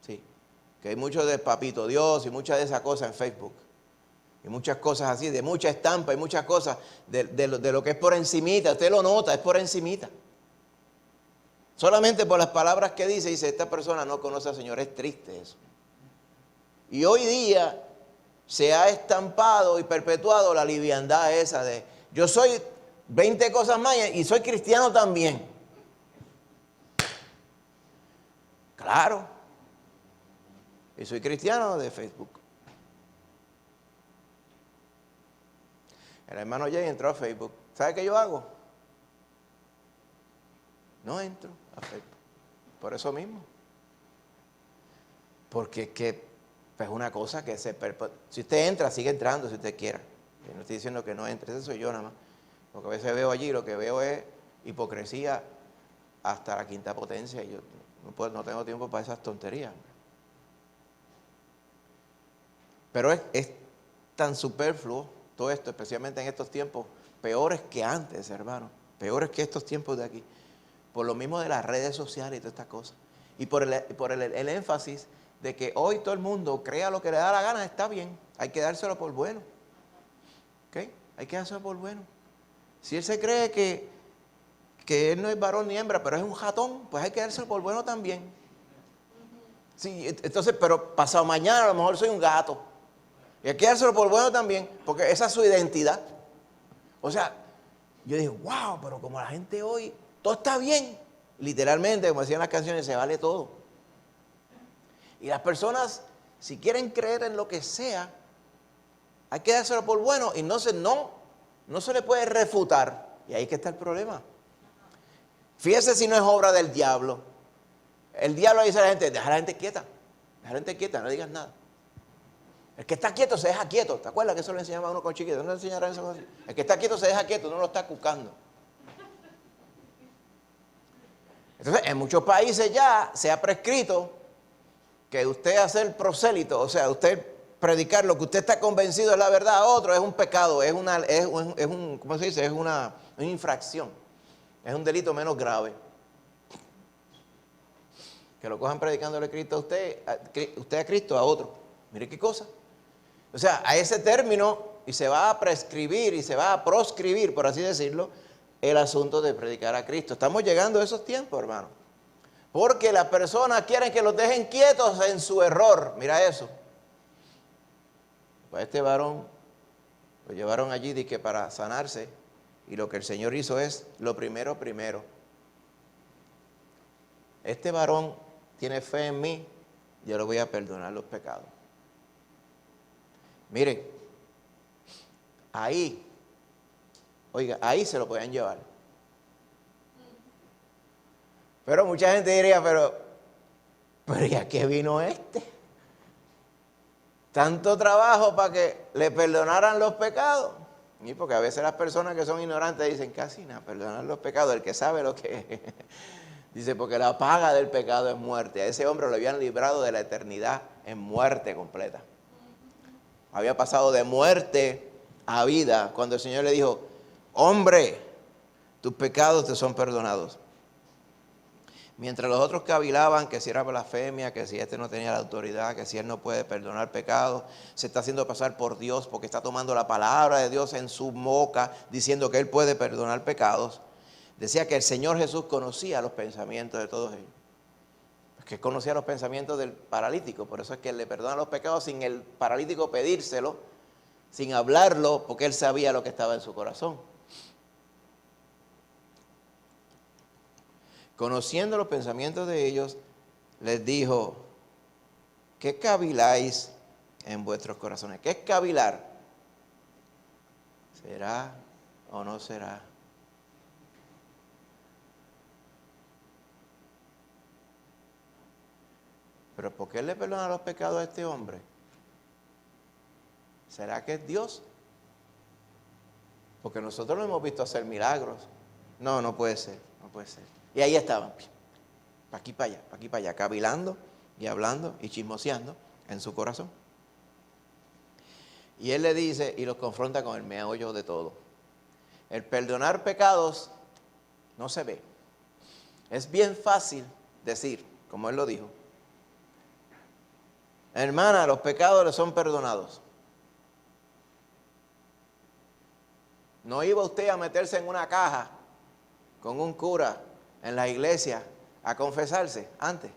Sí, que hay mucho de Papito Dios y muchas de esas cosas en Facebook. Y muchas cosas así, de mucha estampa y muchas cosas de lo que es por encimita. Usted lo nota, es por encimita. Solamente por las palabras que dice, esta persona no conoce al Señor. Es triste eso. Y hoy día se ha estampado y perpetuado la liviandad esa de, yo soy 20 cosas más y soy cristiano también. Claro. Y soy cristiano de Facebook. El hermano Jay entró a Facebook. ¿Sabe qué yo hago? No entro a Facebook. Por eso mismo. Porque es que es una cosa que si usted entra, sigue entrando si usted quiera. Yo no estoy diciendo que no entre, eso soy yo nada más. Lo que a veces veo allí, lo que veo es hipocresía hasta la quinta potencia. Y yo no tengo tiempo para esas tonterías. Pero es tan superfluo todo esto, especialmente en estos tiempos, peores que antes, hermano, peores que estos tiempos de aquí, por lo mismo de las redes sociales y todas estas cosas, y por el énfasis de que hoy todo el mundo crea lo que le da la gana, está bien, hay que dárselo por bueno, ¿ok? Hay que dárselo por bueno. Si él se cree que él no es varón ni hembra, pero es un ratón, pues hay que dárselo por bueno también. Sí, entonces, pero pasado mañana a lo mejor soy un gato. Y hay que dárselo por bueno también, porque esa es su identidad. O sea, yo dije, wow, pero como la gente hoy, todo está bien. Literalmente, como decían las canciones, se vale todo. Y las personas, si quieren creer en lo que sea, hay que dárselo por bueno y no se le puede refutar. Y ahí que está el problema. Fíjese si no es obra del diablo. El diablo dice a la gente, deja a la gente quieta, no digas nada. El que está quieto se deja quieto. ¿Te acuerdas que eso le enseñaba a uno con chiquito? ¿No le enseñaron eso? El que está quieto se deja quieto, no lo está cucando. Entonces, en muchos países ya se ha prescrito que usted hacer prosélito, o sea, usted predicar lo que usted está convencido es la verdad a otro, es un pecado, ¿cómo se dice? Es una infracción, es un delito menos grave. Que lo cojan predicándole Cristo a usted a Cristo a otro. Mire qué cosa. O sea, a ese término, y se va a prescribir y se va a proscribir, por así decirlo, el asunto de predicar a Cristo. Estamos llegando a esos tiempos, hermano. Porque las personas quieren que los dejen quietos en su error. Mira eso. Pues este varón lo llevaron allí de que para sanarse, y lo que el Señor hizo es lo primero. Este varón tiene fe en mí, yo le voy a perdonar los pecados. Mire, ahí se lo podían llevar. Pero mucha gente diría, pero ¿y a qué vino este? Tanto trabajo para que le perdonaran los pecados. Y porque a veces las personas que son ignorantes dicen, casi nada, perdonar los pecados, el que sabe lo que es. Dice, porque la paga del pecado es muerte. A ese hombre lo habían librado de la eternidad en muerte completa. Había pasado de muerte a vida cuando el Señor le dijo, hombre, tus pecados te son perdonados. Mientras los otros cavilaban que si era blasfemia, que si este no tenía la autoridad, que si él no puede perdonar pecados, se está haciendo pasar por Dios porque está tomando la palabra de Dios en su boca, diciendo que él puede perdonar pecados. Decía que el Señor Jesús conocía los pensamientos de todos ellos. Que conocía los pensamientos del paralítico, por eso es que él le perdona los pecados sin el paralítico pedírselo, sin hablarlo, porque él sabía lo que estaba en su corazón. Conociendo los pensamientos de ellos, les dijo, ¿qué caviláis en vuestros corazones? ¿Qué es cavilar? ¿Será o no será? ¿Pero por qué le perdona los pecados a este hombre? ¿Será que es Dios? Porque nosotros lo hemos visto hacer milagros. No puede ser, no puede ser. Y ahí estaban, para aquí para allá, cavilando y hablando y chismoseando en su corazón. Y él le dice y los confronta con el meollo de todo. El perdonar pecados no se ve. Es bien fácil decir, como él lo dijo, hermana, los pecados le son perdonados. ¿No iba usted a meterse en una caja con un cura en la iglesia a confesarse antes?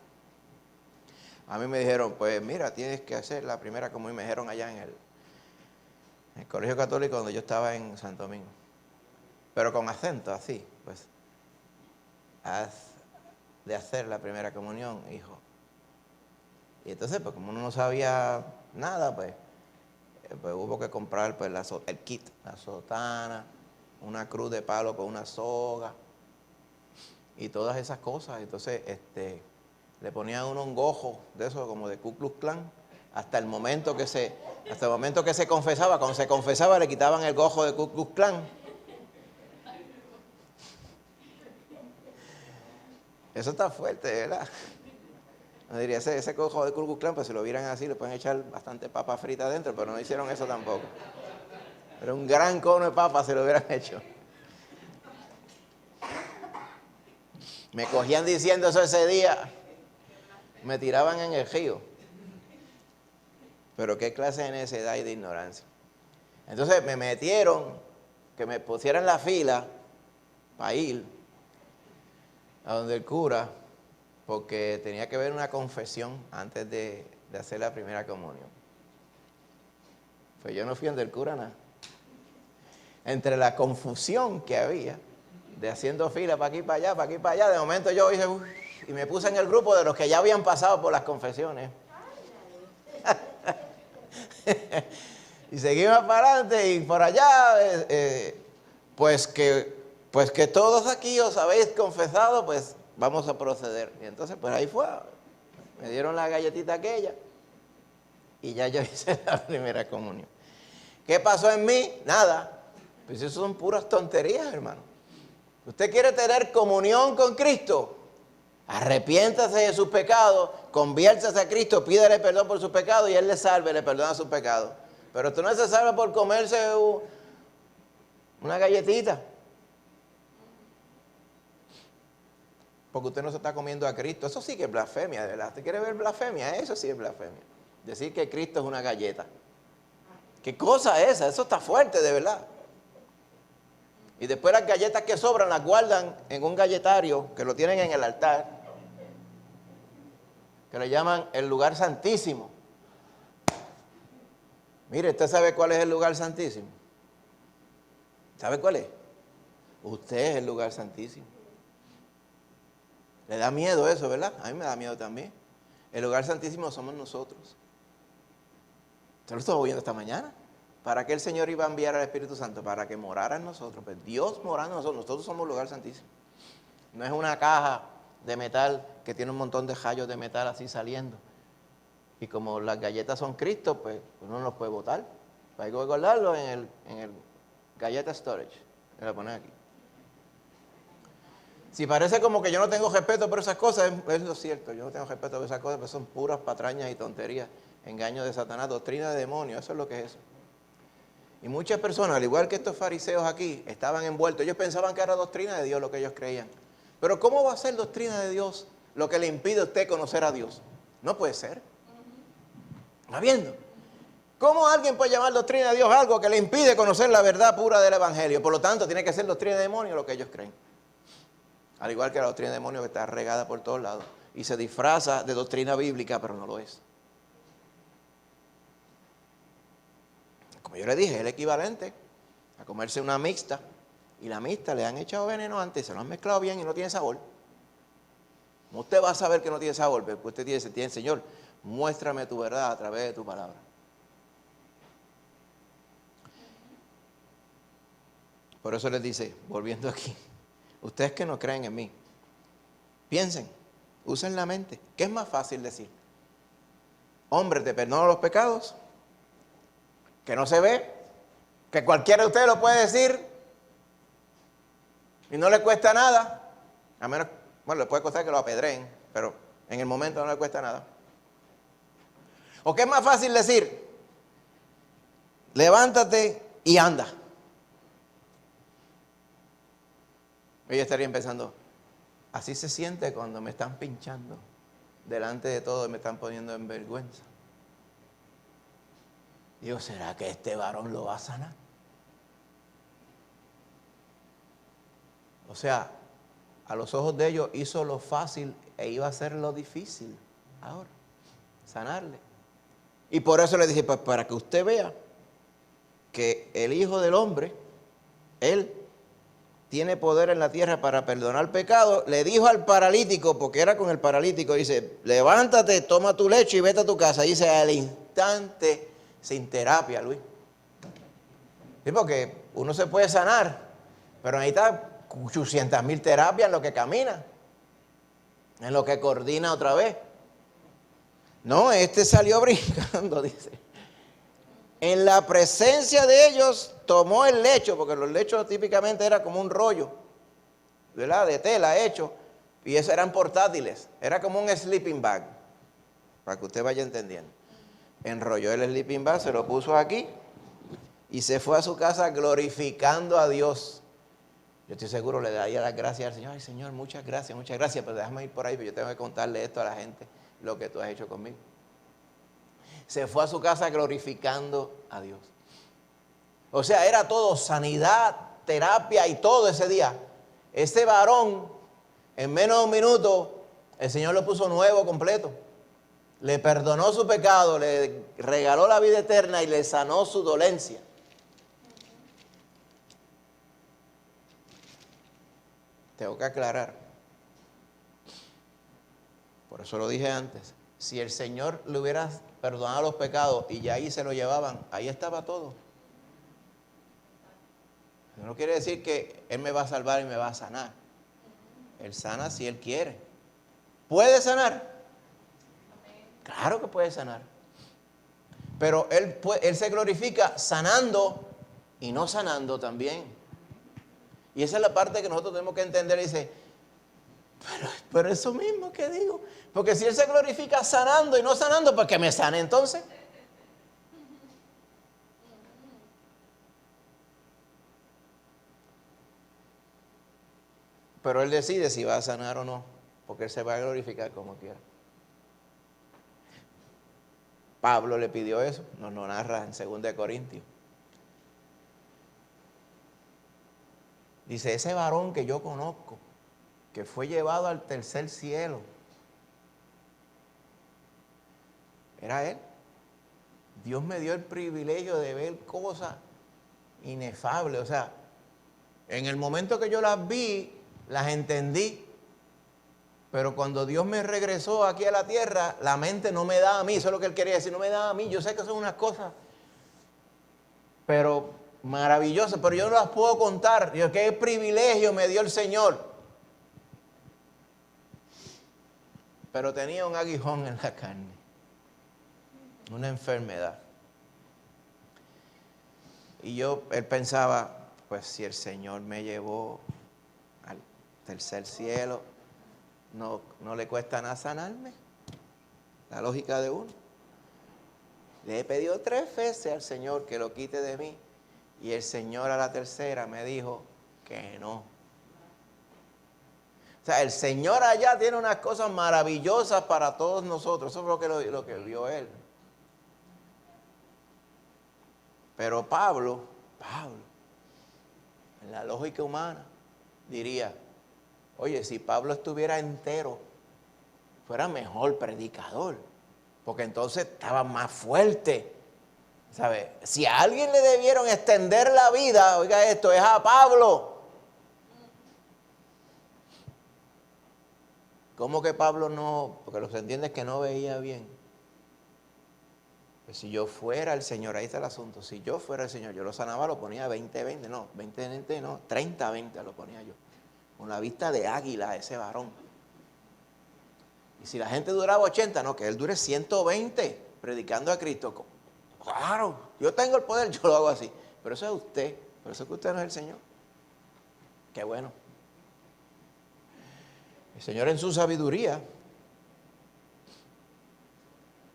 A mí me dijeron, pues mira, tienes que hacer la primera comunión. Me dijeron allá en el colegio católico donde yo estaba en Santo Domingo. Pero con acento así, pues, has de hacer la primera comunión, hijo. Y entonces, pues como uno no sabía nada, pues hubo que comprar pues, el kit, la sotana, una cruz de palo con una soga y todas esas cosas. Entonces, le ponían uno un gojo de eso como de Ku Klux Klan hasta el momento que se confesaba. Cuando se confesaba le quitaban el gojo de Ku Klux Klan. Eso está fuerte, ¿verdad? No diría, ese gojo de Ku Klux Klan, pues si lo vieran así, le pueden echar bastante papa frita adentro, pero no hicieron eso tampoco. Pero un gran cono de papa se lo hubieran hecho. Me cogían diciendo eso ese día. Me tiraban en el río. Pero qué clase de necedad y de ignorancia. Entonces me metieron, que me pusieran la fila para ir a donde el cura, porque tenía que ver una confesión antes de hacer la primera comunión. Pues yo no fui donde el cura nada. Entre la confusión que había de haciendo fila para aquí para allá, para aquí para allá, de momento yo hice y me puse en el grupo de los que ya habían pasado por las confesiones. Y seguimos para adelante y por allá, pues que todos aquí os habéis confesado, pues vamos a proceder. Y entonces pues ahí fue, me dieron la galletita aquella y ya yo hice la primera comunión. ¿Qué pasó en mí? Nada. Pues eso son puras tonterías, hermano. Usted quiere tener comunión con Cristo, arrepiéntase de sus pecados, conviértase a Cristo, pídele perdón por sus pecados y Él le salve, le perdona sus pecados. Pero usted no se salva por comerse una galletita. Porque usted no se está comiendo a Cristo. Eso sí que es blasfemia, de verdad. ¿Usted quiere ver blasfemia? Eso sí es blasfemia. Decir que Cristo es una galleta. ¿Qué cosa es esa? Eso está fuerte, de verdad. Y después las galletas que sobran las guardan en un galletario que lo tienen en el altar, que le llaman el lugar santísimo. Mire, ¿usted sabe cuál es el lugar santísimo? ¿Sabe cuál es? Usted es el lugar santísimo. Le da miedo eso, ¿verdad? A mí me da miedo también. El lugar santísimo somos nosotros. ¿Usted lo estuvo viendo esta mañana? ¿Para qué el Señor iba a enviar al Espíritu Santo? Para que morara en nosotros. Pues Dios morando en nosotros. Nosotros somos el lugar santísimo. No es una caja de metal que tiene un montón de rayos de metal así saliendo. Y como las galletas son Cristo, pues uno no los puede botar. Hay que guardarlo en el galleta storage. Me lo ponen aquí. Si parece como que yo no tengo respeto por esas cosas, es lo cierto. Yo no tengo respeto por esas cosas, pero son puras patrañas y tonterías. Engaños de Satanás, doctrina de demonios. Eso es lo que es eso. Y muchas personas, al igual que estos fariseos aquí, estaban envueltos. Ellos pensaban que era doctrina de Dios lo que ellos creían. Pero ¿cómo va a ser doctrina de Dios lo que le impide a usted conocer a Dios? No puede ser. ¿Está viendo? ¿Cómo alguien puede llamar doctrina de Dios algo que le impide conocer la verdad pura del Evangelio? Por lo tanto, tiene que ser doctrina de demonio lo que ellos creen. Al igual que la doctrina de demonio que está regada por todos lados. Y se disfraza de doctrina bíblica, pero no lo es. Como yo le dije, es el equivalente a comerse una mixta. Y la mixta le han echado veneno antes, se lo han mezclado bien y no tiene sabor. ¿Cómo usted va a saber que no tiene sabor? Porque usted tiene, Señor, muéstrame tu verdad a través de tu palabra. Por eso les dice, volviendo aquí, ustedes que no creen en mí, piensen, usen la mente. ¿Qué es más fácil decir? Hombre, te perdono los pecados, que no se ve, que cualquiera de ustedes lo puede decir y no le cuesta nada, a menos, bueno, le puede costar que lo apedreen, pero en el momento no le cuesta nada. ¿O qué es más fácil decir? Levántate y anda. Ellos estarían pensando, así se siente cuando me están pinchando delante de todo y me están poniendo en vergüenza. Digo, ¿será que este varón lo va a sanar? O sea, a los ojos de ellos hizo lo fácil e iba a hacer lo difícil ahora, sanarle. Y por eso le dije, pues para que usted vea que el Hijo del Hombre, Él tiene poder en la tierra para perdonar pecado, le dijo al paralítico, porque era con el paralítico, dice, levántate, toma tu lecho y vete a tu casa. Dice, al instante, sin terapia, Luis. Sí, porque uno se puede sanar, pero necesita 800,000 terapias en lo que camina, en lo que coordina otra vez. No, este salió brincando, dice. En la presencia de ellos tomó el lecho, porque los lechos típicamente era como un rollo, ¿verdad? De tela hecho, y esos eran portátiles, era como un sleeping bag, para que usted vaya entendiendo. Enrolló el sleeping bag, se lo puso aquí, y se fue a su casa glorificando a Dios. Yo estoy seguro le daría las gracias al Señor. Ay, Señor, muchas gracias, pero déjame ir por ahí, porque yo tengo que contarle esto a la gente, lo que tú has hecho conmigo. Se fue a su casa glorificando a Dios. O sea, era todo sanidad, terapia y todo ese día. Este varón, en menos de un minuto, el Señor lo puso nuevo, completo. Le perdonó su pecado, le regaló la vida eterna y le sanó su dolencia. Tengo que aclarar. Por eso lo dije antes. Si el Señor le hubiera perdonado los pecados y ya ahí se lo llevaban, ahí estaba todo. No quiere decir que Él me va a salvar y me va a sanar. Él sana si Él quiere. ¿Puede sanar? Claro que puede sanar. Pero Él se glorifica sanando y no sanando también. Y esa es la parte que nosotros tenemos que entender. Dice, pero eso mismo que digo. Porque si Él se glorifica sanando y no sanando, pues que me sane entonces. Pero Él decide si va a sanar o no, porque Él se va a glorificar como quiera. Pablo le pidió eso, nos lo narra en 2 Corintios. Dice, ese varón que yo conozco, que fue llevado al tercer cielo, era él. Dios me dio el privilegio de ver cosas inefables. O sea, en el momento que yo las vi, las entendí. Pero cuando Dios me regresó aquí a la tierra, la mente no me da a mí. Eso es lo que Él quería decir, no me da a mí. Yo sé que son unas cosas, pero maravillosas, pero yo no las puedo contar. Dios, qué privilegio me dio el Señor. Pero tenía un aguijón en la carne, una enfermedad. Y él pensaba, pues si el Señor me llevó al tercer cielo, no le cuesta nada sanarme. La lógica de uno. Le he pedido 3 veces al Señor que lo quite de mí. Y el Señor a la tercera me dijo que no. O sea, el Señor allá tiene unas cosas maravillosas para todos nosotros. Eso es lo que vio él. Pero Pablo, en la lógica humana, diría, oye, si Pablo estuviera entero, fuera mejor predicador, porque entonces estaba más fuerte, ¿sabe? Si a alguien le debieron extender la vida, oiga esto, es a Pablo. ¿Cómo que Pablo no? Porque lo que se entiende es que no veía bien. Pues si yo fuera el Señor, ahí está el asunto, si yo fuera el Señor, yo lo sanaba, lo ponía 20-20, no, 20-20 no, 30-20 lo ponía yo. Con la vista de águila ese varón. Y si la gente duraba 80, no, que él dure 120 predicando a Cristo. Claro, yo tengo el poder, yo lo hago así. Pero eso es usted, por eso es que usted no es el Señor. Qué bueno. El Señor en su sabiduría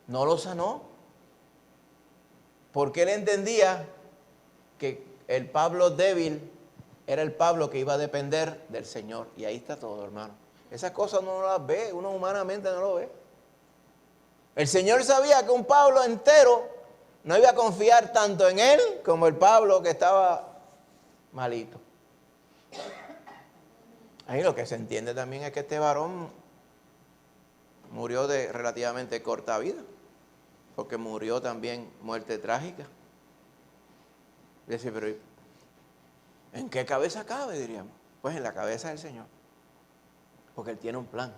no lo sanó, porque él entendía que el Pablo débil era el Pablo que iba a depender del Señor. Y ahí está todo, hermano. Esas cosas uno no las ve, uno humanamente no lo ve. El Señor sabía que un Pablo entero no iba a confiar tanto en él como el Pablo que estaba malito. Ahí lo que se entiende también es que este varón murió de relativamente corta vida, porque murió también muerte trágica. Dice, pero ¿en qué cabeza cabe, diríamos? Pues en la cabeza del Señor, porque Él tiene un plan.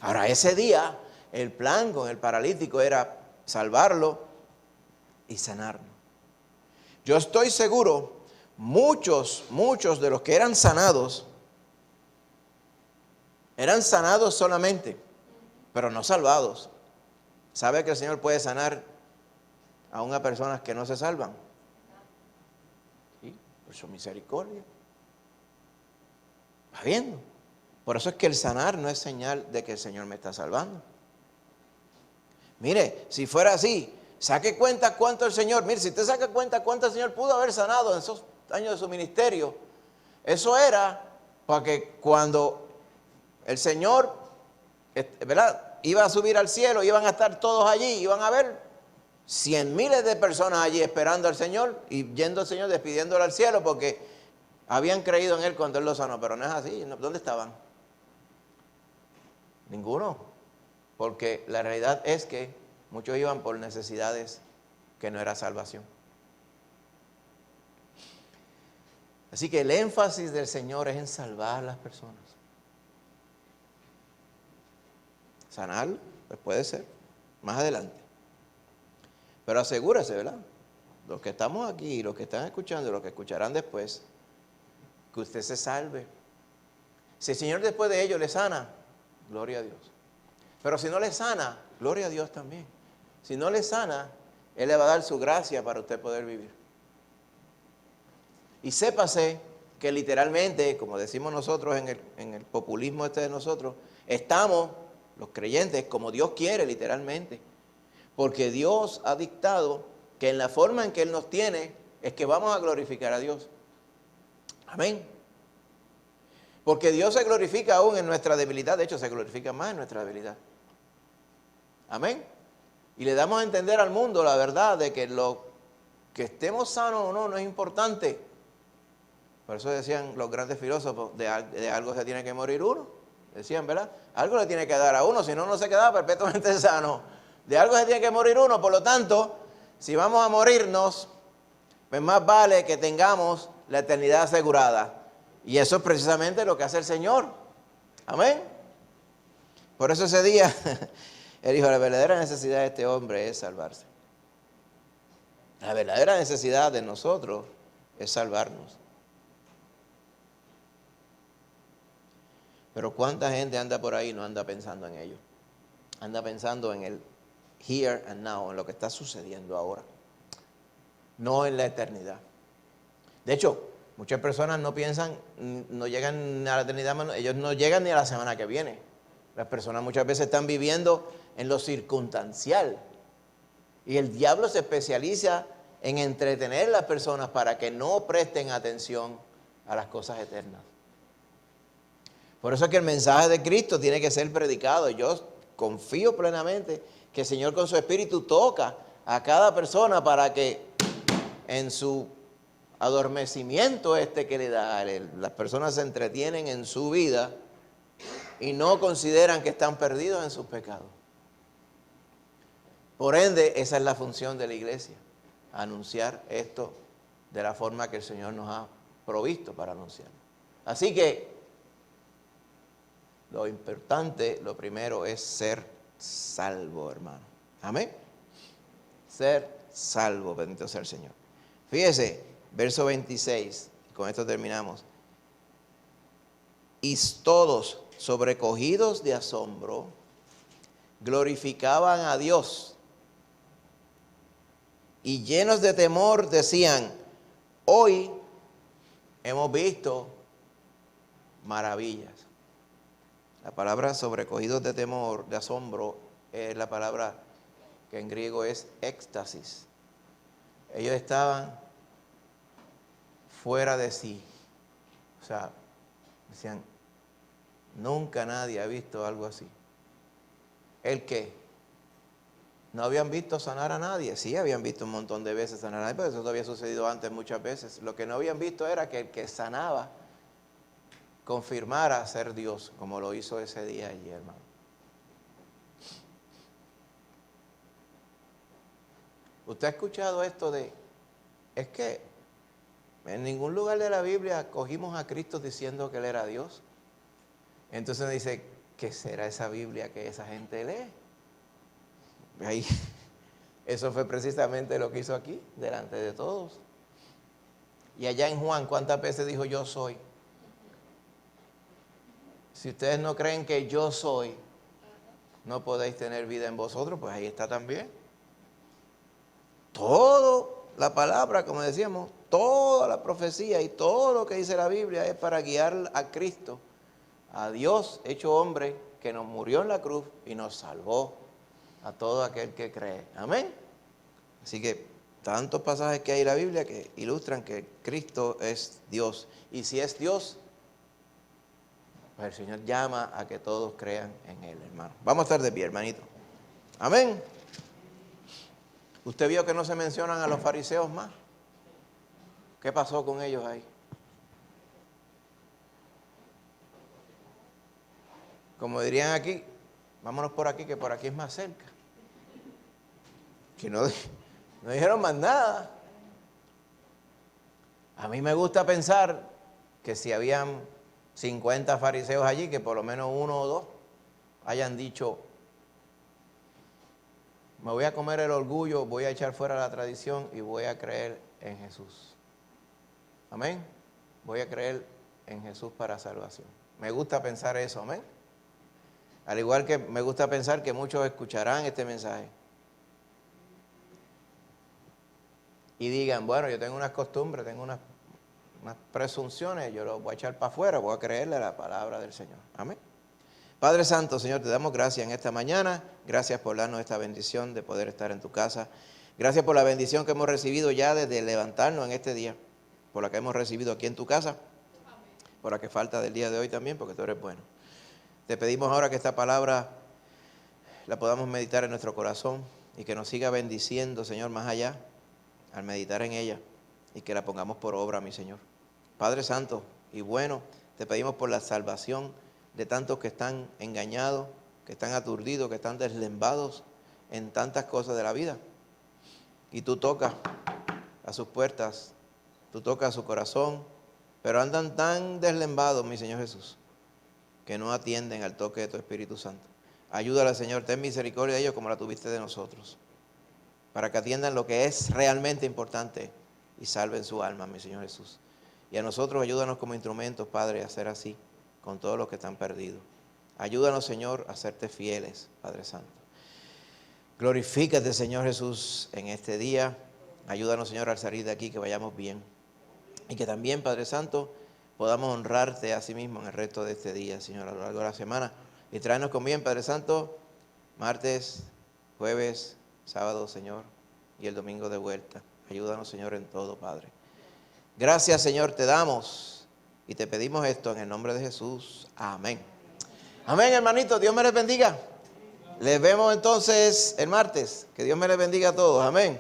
Ahora, ese día, el plan con el paralítico era salvarlo y sanarlo. Yo estoy seguro, muchos de los que eran sanados solamente, pero no salvados. ¿Sabe que el Señor puede sanar aún a personas que no se salvan? Sí, por su misericordia. ¿Está viendo? Por eso es que el sanar no es señal de que el Señor me está salvando. Mire, si fuera así, saque cuenta cuánto el Señor, mire, si usted saca cuenta cuánto el Señor pudo haber sanado en esos años de su ministerio, eso era para que cuando el Señor, ¿verdad?, iba a subir al cielo, iban a estar todos allí, iban a ver 100,000 de personas allí esperando al Señor y yendo al Señor, despidiéndolo al cielo porque habían creído en Él cuando Él los sanó, pero no es así. ¿Dónde estaban? Ninguno, porque la realidad es que muchos iban por necesidades que no era salvación. Así que el énfasis del Señor es en salvar a las personas. Sanarlo, pues puede ser, más adelante. Pero asegúrese, ¿verdad?, los que estamos aquí, los que están escuchando y los que escucharán después, que usted se salve. Si el Señor después de ello le sana, gloria a Dios. Pero si no le sana, gloria a Dios también. Si no le sana, Él le va a dar su gracia para usted poder vivir. Y sépase que literalmente, como decimos nosotros en el populismo este de nosotros, estamos, los creyentes, como Dios quiere literalmente. Porque Dios ha dictado que en la forma en que Él nos tiene, es que vamos a glorificar a Dios. Amén. Porque Dios se glorifica aún en nuestra debilidad, de hecho se glorifica más en nuestra debilidad. Amén. Y le damos a entender al mundo la verdad de que lo que estemos sanos o no, no es importante. Por eso decían los grandes filósofos, de algo se tiene que morir uno. Decían, ¿verdad? Algo le tiene que dar a uno, si no, no se queda perpetuamente sano. De algo se tiene que morir uno, por lo tanto, si vamos a morirnos, pues más vale que tengamos la eternidad asegurada. Y eso es precisamente lo que hace el Señor. Amén. Por eso ese día, Él dijo, la verdadera necesidad de este hombre es salvarse. La verdadera necesidad de nosotros es salvarnos. Pero ¿cuánta gente anda por ahí y no anda pensando en ello? Anda pensando en el here and now, en lo que está sucediendo ahora. No en la eternidad. De hecho, muchas personas no piensan, no llegan a la eternidad, ellos no llegan ni a la semana que viene. Las personas muchas veces están viviendo en lo circunstancial. Y el diablo se especializa en entretener a las personas para que no presten atención a las cosas eternas. Por eso es que el mensaje de Cristo tiene que ser predicado. Yo confío plenamente que el Señor con su Espíritu toca a cada persona para que en su adormecimiento que le da, las personas se entretienen en su vida y no consideran que están perdidos en sus pecados. Por ende, esa es la función de la iglesia, anunciar esto de la forma que el Señor nos ha provisto para anunciarlo. Así que lo importante, lo primero es ser salvo, hermano. Amén. Ser salvo, bendito sea el Señor. Fíjese, verso 26, con esto terminamos. Y todos, sobrecogidos de asombro, glorificaban a Dios. Y llenos de temor decían, hoy hemos visto maravillas. La palabra sobrecogidos de temor, de asombro, es la palabra que en griego es éxtasis. Ellos estaban fuera de sí. O sea, decían, nunca nadie ha visto algo así. ¿El qué? ¿No habían visto sanar a nadie? Sí, habían visto un montón de veces sanar a nadie, pero eso había sucedido antes muchas veces. Lo que no habían visto era que el que sanaba confirmara ser Dios, como lo hizo ese día allí, hermano. ¿Usted ha escuchado esto de, es que En ningún lugar de la Biblia cogimos a Cristo diciendo que Él era Dios. Entonces dice, ¿qué será esa Biblia que esa gente lee? Ahí, eso fue precisamente lo que hizo aquí, delante de todos. Y allá en Juan, ¿cuántas veces dijo yo soy? Si ustedes no creen que yo soy, no podéis tener vida en vosotros, pues ahí está también. Todo la palabra, como decíamos, toda la profecía y todo lo que dice la Biblia es para guiar a Cristo, a Dios hecho hombre, que nos murió en la cruz y nos salvó a todo aquel que cree. Amén. Así que tantos pasajes que hay en la Biblia que ilustran que Cristo es Dios. Y si es Dios, pues el Señor llama a que todos crean en Él, hermano. Vamos a estar de pie, hermanito. Amén. ¿Usted vio que no se mencionan a los fariseos más? ¿Qué pasó con ellos ahí? Como dirían aquí, vámonos por aquí, que por aquí es más cerca. Que no dijeron más nada. A mí me gusta pensar que si habían 50 fariseos allí, que por lo menos uno o dos hayan dicho, me voy a comer el orgullo, voy a echar fuera la tradición y voy a creer en Jesús. Amén. Voy a creer en Jesús para salvación. Me gusta pensar eso, amén. Al igual que me gusta pensar que muchos escucharán este mensaje y digan, bueno, yo tengo unas costumbres, tengo unas presunciones, yo lo voy a echar para afuera, voy a creerle a la palabra del Señor. Amén. Padre Santo, Señor, te damos gracias en esta mañana. Gracias por darnos esta bendición de poder estar en tu casa. Gracias por la bendición que hemos recibido ya desde levantarnos en este día, por la que hemos recibido aquí en tu casa, por la que falta del día de hoy también, porque tú eres bueno. Te pedimos ahora que esta palabra la podamos meditar en nuestro corazón y que nos siga bendiciendo, Señor, más allá, al meditar en ella, y que la pongamos por obra, mi Señor. Padre Santo y bueno, te pedimos por la salvación de tantos que están engañados, que están aturdidos, que están deslembados en tantas cosas de la vida. Y tú tocas a sus puertas, tú tocas a su corazón, pero andan tan deslembados, mi Señor Jesús, que no atienden al toque de tu Espíritu Santo. Ayúdala, Señor, ten misericordia de ellos como la tuviste de nosotros, para que atiendan lo que es realmente importante y salven su alma, mi Señor Jesús. Y a nosotros ayúdanos como instrumentos, Padre, a ser así con todos los que están perdidos. Ayúdanos, Señor, a serte fieles, Padre Santo. Glorifícate, Señor Jesús, en este día. Ayúdanos, Señor, al salir de aquí, que vayamos bien. Y que también, Padre Santo, podamos honrarte a sí mismo en el resto de este día, Señor, a lo largo de la semana. Y tráenos con bien, Padre Santo, martes, jueves, sábado, Señor, y el domingo de vuelta. Ayúdanos, Señor, en todo, Padre. Gracias, Señor, te damos y te pedimos esto en el nombre de Jesús. Amén. Amén, hermanito. Dios me les bendiga. Les vemos entonces el martes. Que Dios me les bendiga a todos. Amén.